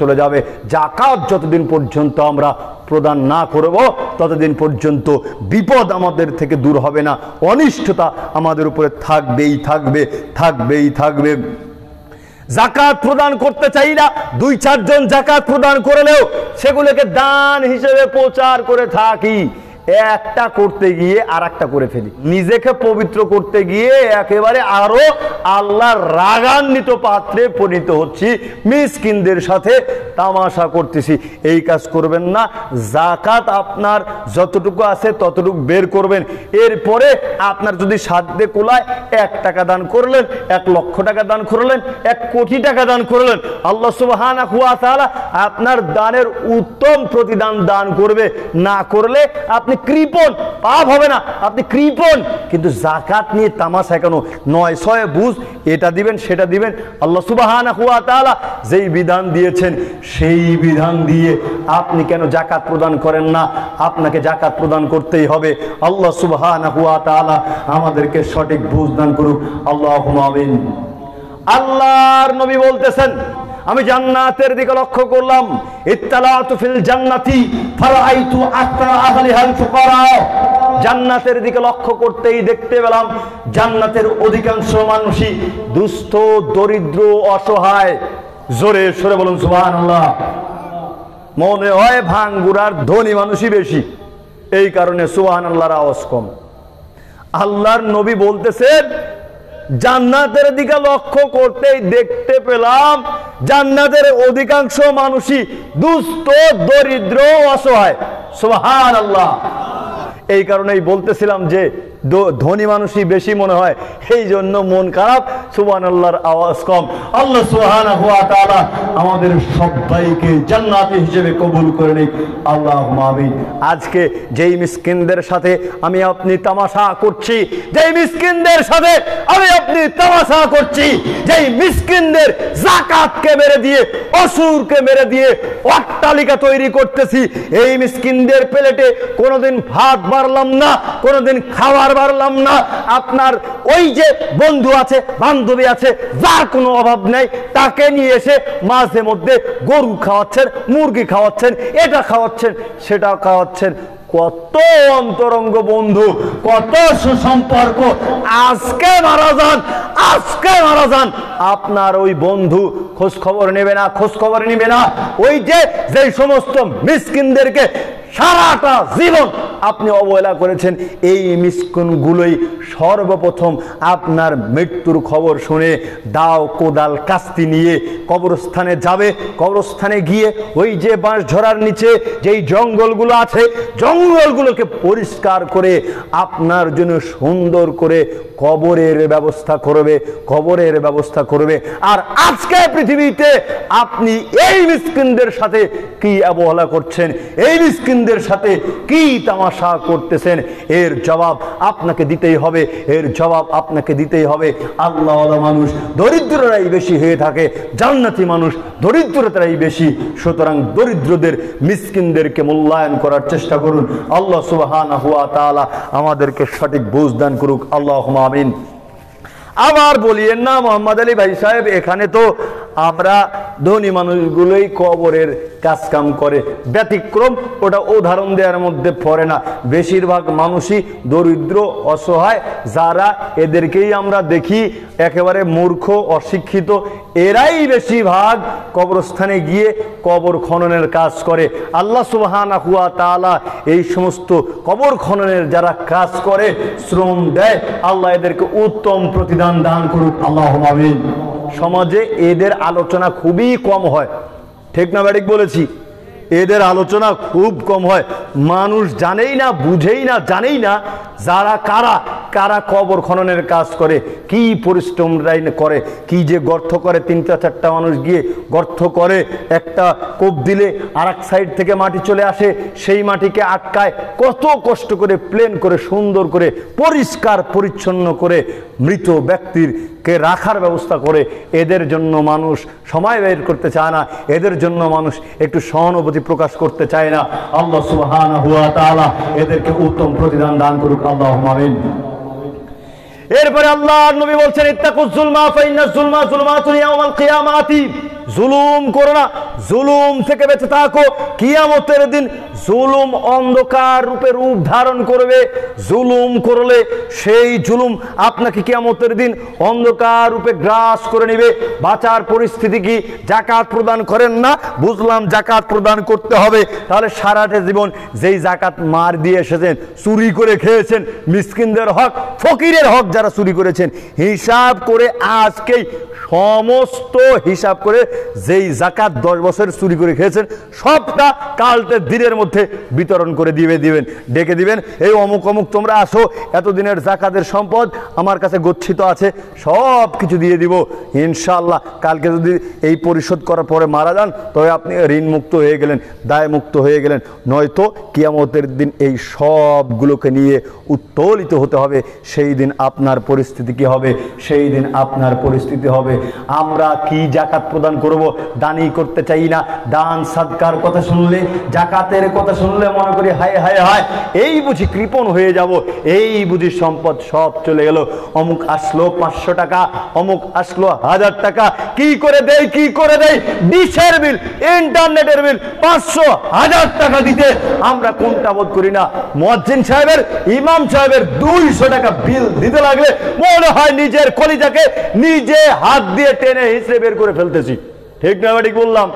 চলে যাবে। জাকাত যতদিন পর্যন্ত আমরা প্রদান না করব, ততদিন পর্যন্ত বিপদ আমাদের থেকে দূর হবে না, অনিষ্টতা আমাদের উপরে থাকবেই। জাকাত প্রদান করতে চাই না, 2-4 জন জাকাত প্রদান করলেও সেগুলোকে দান হিসেবে প্রচার করে থাকি। একটা করতে গিয়ে আর একটা করে ফেলি, নিজেকে পবিত্র করতে গিয়ে একেবারে আরো আল্লাহর রাগান্বিত পাত্রে পরিণত হচ্ছি, মিসকিনদের সাথে তামাশা করতেছি। এই কাজ করবেন না। জাকাত আপনার যতটুকু আছে ততটুকু বের করবেন। এরপরে আপনার যদি সাধ্যে কোলায় 1 টাকা দান করলেন, 1 লক্ষ টাকা দান করলেন, 1 কোটি টাকা দান করলেন, আল্লাহ সুবহানাহু ওয়া তাআলা আপনার দানের উত্তম প্রতিদান দান করবে। না করলে আপনি কৃপণ, পাপ হবে না, আপনি কৃপণ। কিন্তু জাকাত নিয়ে তামাশা কেন? 900 বুঝ, এটা দিবেন সেটা দিবেন। আল্লাহ সুবহানাহু ওয়া তাআলা যেই বিধান দিয়েছেন সেই বিধান দিয়ে আপনি কেন জাকাত প্রদান করেন না? আপনাকে জাকাত প্রদান করতেই হবে। আল্লাহ সুবহানাহু ওয়া তাআলা আমাদেরকে সঠিক বুঝ দান করুক। আল্লাহুম্মা আমিন। আল্লাহর নবী বলতেছেন, আমি জান্নাতের দিকে লক্ষ্য করলাম, ইত্তালাতু ফিল জান্নাতি ফারাআইতু আকতারা আহলিহাল ফুকারা। জান্নাতের দিকে লক্ষ্য করতেই দেখতে পেলাম জান্নাতের অধিকাংশ মানুষই দুস্থ, দরিদ্র, অসহায়। জোরে সরে বলুন সুবহানাল্লাহ। মনে হয় ভাঙ্গুরার ধনী মানুষই বেশি, এই কারণে সুবহানাল্লাহর আওয়াজ কম। আল্লাহর নবী বলতেছেন, জান্নাতের দিকে লক্ষ্য করতেই দেখতে পেলাম জান্নাতের অধিকাংশ মানুষই দুস্থ, দরিদ্র, অসহায়। সুবহানাল্লাহ। এই কারণেই বলতেছিলাম যে ধনী মানুষই বেশি মনে হয়, এই জন্য মন খারাপ, সুবহানাল্লাহর আওয়াজ কম। আল্লাহ সুবহানাহু ওয়া তাআলা আমাদের সবাইকে জান্নাতি হিসেবে কবুল করে নিক। আল্লাহুম্মা আমিন। আজকে যেই মিসকিনদের সাথে আমি আপনি তামাশা করছি, যেই মিসকিনদের সাথে আমি আপনি তামাশা করছি, যেই মিসকিনদের যাকাতকে মেরে দিয়ে, অসুরকে মেরে দিয়ে অট্টালিকা তৈরি করতেছি, এই মিসকিনদের প্লেটে কোনোদিন ভাত বাড়লাম না, কোনোদিন খাবার বাড়লাম না। আপনার ওই যে বন্ধু আছে, বান্ধবী আছে, যার কোনো অভাব নাই, তাকে নিয়ে এসে মাঝে মধ্যে গরু খাওয়াচ্ছেন, মুরগি খাওয়াচ্ছেন, এটা খাওয়াচ্ছেন, সেটা খাওয়াচ্ছেন। কত অন্তরঙ্গ বন্ধু, কত সুসম্পর্ক, আজকে মারা যান, আপনার ওই বন্ধু খোঁজ খবর নেবে না। ওই যে সমস্ত মিসকিনদেরকে সারাটা জীবন আপনি অবহেলা করেছেন, এই মিসকিনগুলোই সর্বপ্রথম আপনার মৃত্যুর খবর শুনে দাও, কোদাল, কাস্তি নিয়ে কবরস্থানে যাবে। কবরস্থানে গিয়ে ওই যে বাঁশঝরার নিচে যেই জঙ্গলগুলো আছে, জঙ্গলগুলোকে পরিষ্কার করে আপনার জন্য সুন্দর করে কবরের ব্যবস্থা করবে। কবরের ব্যবস্থা করবে। আর আজকে পৃথিবীতে আপনি এই মিসকিনদের সাথে কি অবহেলা করছেন, এই মিসকিনদের সাথে কি তামাশা করতেছেন, এর জবাব আপনাকে দিতেই হবে, এর জবাব আপনাকে দিতেই হবে। আল্লাহওয়ালা মানুষ দরিদ্ররাই বেশি হয়ে থাকে, জান্নাতি মানুষ দরিদ্রতারাই বেশি। সুতরাং দরিদ্রদের, মিসকিনদেরকে মূল্যায়ন করার চেষ্টা করুন। আল্লাহ সুবহানাহু ওয়া তাআলা আমাদেরকে সঠিক বুঝ দান করুক। আল্লাহুম্মা আমিন। আবার বলিয়েন না মোহাম্মদ আলী ভাই সাহেব, এখানে তো আমরা ধনী মানুষগুলোই কবরের কাজ কাম করে, ব্যতিক্রম ওটা উদাহরণ দেওয়ার মধ্যে পড়ে না। বেশিরভাগ মানুষই দরিদ্র, অসহায় যারা, এদেরকেই আমরা দেখি একেবারে মূর্খ, অশিক্ষিত, এরাই বেশিরভাগ কবরস্থানে গিয়ে কবর খননের কাজ করে। আল্লাহ সুবহানাহু ওয়া তাআলা এই সমস্ত কবর খননের যারা কাজ করে, শ্রম দেয়, আল্লাহ এদেরকে উত্তম প্রতিদান দান করুক। আল্লাহুম্মা আমিন। সমাজে এদের আলোচনা খুবই কম হয়, ঠিক না ব্যাটিক বলেছি? এদের আলোচনা খুব কম হয়। মানুষ জানেই না, বুঝেই না, জানেই না যারা কারা কারা কবর খননের কাজ করে, কি পরিশ্রম করে, কি যে গর্ত করে, 3-4টা মানুষ গিয়ে গর্ত করে, একটা কোপ দিলে আর এক সাইড থেকে মাটি চলে আসে, সেই মাটিকে আটকায়, কত কষ্ট করে প্লেন করে সুন্দর করে পরিষ্কার পরিচ্ছন্ন করে মৃত ব্যক্তিরকে রাখার ব্যবস্থা করে। এদের জন্য মানুষ সময় বের করতে চায় না, এদের জন্য মানুষ একটু সহানুভূতি প্রকাশ করতে চায় না। আল্লাহ সুবহানাহু ওয়া তাআলা এদেরকে উত্তম প্রতিদান দান করুক। আল্লাহুম্মা আমিন। এরপরে আল্লাহর নবী বলছেন, ইত্তাকুজ যুলমা ফাইন্নাজ যুলমা যুলমাতুন ইয়াউমাল কিয়ামাতি। জুলুম করো না, জুলুম থেকে বেঁচে থাকো। কিয়ামতের দিন জুলুম অন্ধকার রূপে রূপ ধারণ করবে। জুলুম করলে সেই জুলুম আপনাকে কিয়ামতের দিন অন্ধকার রূপে গ্রাস করে নেবে। বাঁচার পরিস্থিতি কি? জাকাত প্রদান করেন না, বুঝলাম জাকাত প্রদান করতে হবে, তাহলে সারাটা জীবন যেই জাকাত মার দিয়ে এসেছেন, চুরি করে খেয়েছেন, মিসকিনদের হক, ফকিরের হক যারা চুরি করেছেন, হিসাব করে আজকেই সমস্ত হিসাব করে যেই জাকাত 10 বছর চুরি করে খেয়েছেন সবটা কালকে দিনের মধ্যে বিতরণ করে দিবেন, ডেকে দিবেন, এই অমুক অমুক তোমরা আসো, এতদিনের জাকাতের সম্পদ আমার কাছে গচ্ছিত আছে, সব কিছু দিয়ে দিব ইনশাআল্লাহ। কালকে যদি এই পরিশোধ করার পরে মারা যান তবে আপনি ঋণ মুক্ত হয়ে গেলেন, দায় মুক্ত হয়ে গেলেন। নয়তো কিয়ামতের দিন এই সবগুলোকে নিয়ে উত্তোলিত হতে হবে। সেই দিন আপনার পরিস্থিতি কি হবে? সেই দিন আপনার পরিস্থিতি হবে, আমরা কি জাকাত প্রদান করব? দানই করতে চাই না। দান সাদকার কথা শুনলে, জাকাতের কথা শুনলে মনে করি হায় হায় হায়, এই বুঝি কৃপণ হয়ে যাব, এই বুঝি সম্পদ সব চলে গেল। অমুক আসলো 500 টাকা, অমুক আসলো 1000 টাকা, কি করে দেয়, কি করে দেয়, ডিশের বিল, ইন্টারনেটের বিল 500-1000 টাকা দিতে আমরা কোনটা বোধ করি না। মুয়াজ্জিন সাহেবের, ইমাম সাহেবের 200 টাকা বিল দিতে লাগলে মনে হয় নিজের কলিজাকে নিজে হাত দিয়ে টেনে হিসেবে বের করে ফেলতেছি, ঠিক না ঠিক বললাম?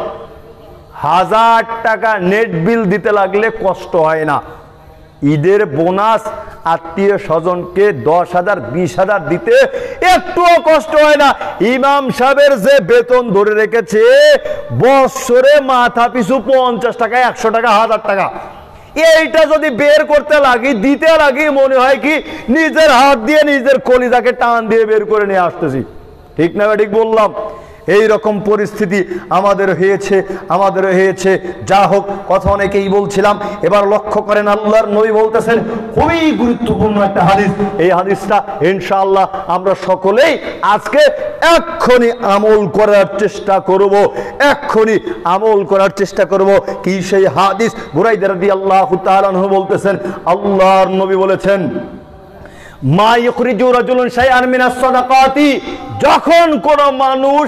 1000 টাকা নেট বিল দিতে লাগলে কষ্ট হয় না। ঈদের বোনাস আত্মীয় স্বজনকে 10,000 20,000 দিতে একটুও কষ্ট হয় না। ইমাম সাহেবের যে বেতন ধরে রেখেছে বছরে মাথা পিছু 50 টাকা, 100 টাকা, 1000 টাকা, এইটা যদি বের করতে লাগি, দিতে লাগি, মনে হয় কি নিজের হাত দিয়ে নিজের কলিজাকে টান দিয়ে বের করে নিয়ে আসতেছি, ঠিক না ঠিক বললাম? এই রকম পরিস্থিতি আমাদের হয়েছে। যা হোক, কথা অনেকেই বলছিলাম, এবার লক্ষ্য করেন আল্লাহর নবী বলতেছেন খুবই গুরুত্বপূর্ণ একটা হাদিস। এই হাদিসটা ইনশাআল্লাহ আমরা সকলেই আজকে এক্ষুনি আমল করার চেষ্টা করব, এক্ষুনি আমল করার চেষ্টা করব। কি সেই হাদিস? বুরাইদা রাদিয়াল্লাহু তাআলা আনহু বলতেছেন, আল্লাহর নবী বলেছেন, মা ইখরিজু রাজুলুন শাইআন মিনাস সাদাকাতি, যখন কোন মানুষ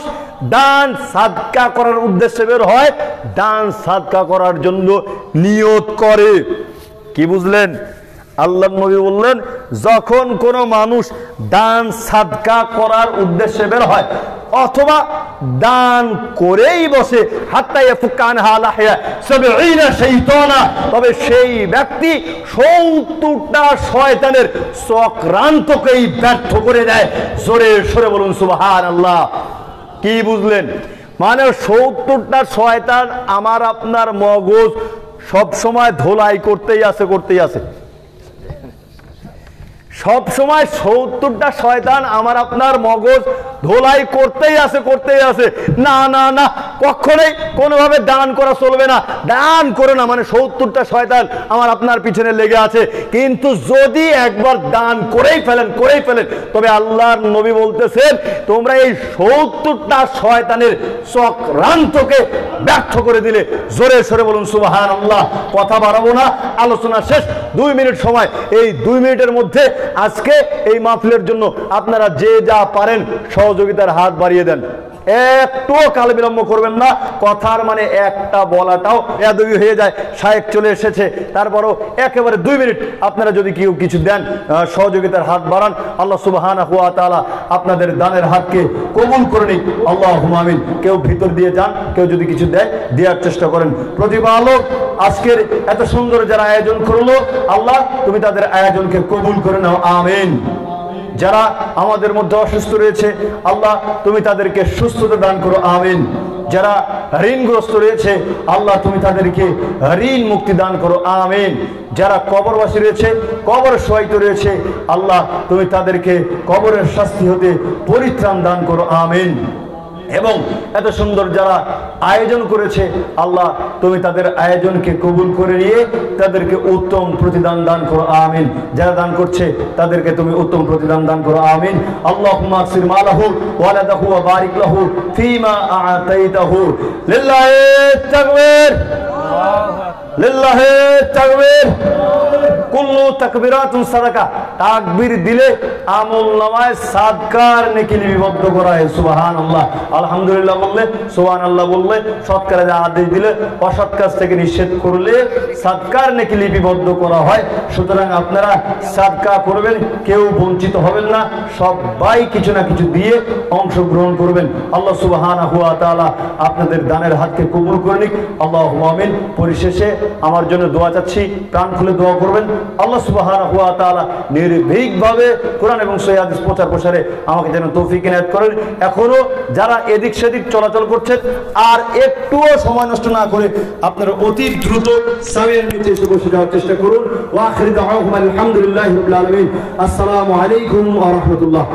দান সাদকা করার উদ্দেশ্যে বের হয়, দান সাদকা করার জন্য নিয়ত করে, কি বুঝলেন? আল্লাহর নবী বললেন, যখন কোন মানুষ দান সাদকা করার উদ্দেশ্যে বের হয় অথবা দান করেই বসে, হাত্তা ইয়াফুক্কা আনহা লাহিয়া 70 শাইতানা, তবে সেই ব্যক্তি 70টা শয়তানের চক্রান্তকেই ব্যর্থ করে দেয়। জোরে সরে বলুন সুবহানাল্লাহ। কি বুঝলেন? মানে 70টা শয়তান আমার আপনার মগজ সব সময় ধোলাই করতেই আছে। সব সময় 70টা শয়তান আমার আপনার মগজ ধোলাই করতেই আছে। না না না, কখনোই কোনোভাবে দান করা চলবে না। দান করে না মানে 70টা শয়তান আমার আপনার পিছনে লেগে আছে। কিন্তু যদি একবার দান করেই ফেলেন তবে আল্লাহর নবী বলতেছেন তোমরা এই 70টা শয়তানের চক্রান্তকে ব্যর্থ করে দিলে। জোরে সরে বলুন সুবহানাল্লাহ। কথা বাড়াবো না, আলোচনা শেষ, 2 মিনিট সময়। এই 2 মিনিটের মধ্যে আজকে এই মাহফিলের জন্য আপনারা যে যা পারেন সহযোগিতার হাত বাড়িয়ে দেন। একটুও কাল বিলম্ব করবেন না। কথার মানে একটা বলাটাও বেয়াদবি হয়ে যায়। শায়েখ চলে এসেছে, তারপরও একেবারে 2 মিনিট আপনারা যদি কেউ কিছু দেন, সহযোগিতার হাত বাড়ান। আল্লাহ সুবহানাহু ওয়া তাআলা আপনাদের দানের হাতকে কবুল করে নিক। আল্লাহুম্মা আমিন। কেউ ভিতর দিয়ে যান, কেউ যদি কিছু দেয় দেওয়ার চেষ্টা করেন। প্রতিপালক আজকের এত সুন্দর যারা আয়োজন করলো, আল্লাহ তুমি তাদের আয়োজনকে কবুল করে নাও, আমিন। যারা আমাদের মধ্যে অসুস্থ রয়েছে, আল্লাহ তুমি তাদেরকে সুস্থতা দান করো, আমিন। যারা ঋণগ্রস্ত রয়েছে, আল্লাহ তুমি তাদেরকে ঋণ মুক্তি দান করো, আমিন। যারা কবরবাসী রয়েছে, কবর শোয়াইতে রয়েছে, আল্লাহ তুমি তাদেরকে কবরের শাস্তি হতে পরিত্রাণ দান করো, আমিন। এবং এত সুন্দর যারা আয়োজন করেছে, আল্লাহ তুমি তাদের আয়োজনকে কবুল করে নিয়ে তাদেরকে উত্তম প্রতিদান দান করো, আমিন। যারা দান করছে তাদেরকে তুমি উত্তম প্রতিদান দান করো, আমিন। আল্লাহুম্মা আকসির মালাহু ওয়ালাদাহু ওয়া বারিক লাহু ফীমা আ'তাইতাহু। লিল্লাহি তাকবীর, লিল্লাহি তাকবীর। কুল্লু তাকবীরাতুন সাদাকা। তাকবীর দিলে আমলনামায় সাদকার নেকি লিপিবদ্ধ করা হয়। সুবহানাল্লাহ। আলহামদুলিল্লাহ বললে, সুবহানাল্লাহ বললে, সৎ কাজে আদেশ দিলে, অসৎ কাজ থেকে নিষেধ করলে সাদকার নেকি লিপিবদ্ধ করা হয়। সুতরাং আপনারা সাদকা করবেন, কেউ বঞ্চিত হবেন না, সবাই কিছু না কিছু দিয়ে অংশগ্রহণ করবেন। আল্লাহ সুবহানাহু ওয়া তাআলা আপনাদের দানের হাতকে কবুল করে নিক, আল্লাহুম্মা আমিন। পরিশেষে আমার জন্য দোয়া চাচ্ছি, প্রাণ খুলে দোয়া করবেন। আল্লাহ সুবহানাহু ওয়া তাআলা নির্ভীকভাবে কোরআন এবং সহিহ হাদিস প্রচার প্রসারে আমাকে যেন তৌফিক ইনায়াত করেন। এখনো যারা এদিক সেদিক চলাচল করছেন, আর একটুও সময় নষ্ট না করে আপনারা অতি দ্রুত সামিয়ার নিচে এসে বসে যাওয়ার চেষ্টা করুন। ওয়া আখিরু দাওয়াহুম আলহামদুলিল্লাহি রাব্বিল আলামিন। আসসালামু আলাইকুম ওয়া রাহমাতুল্লাহ।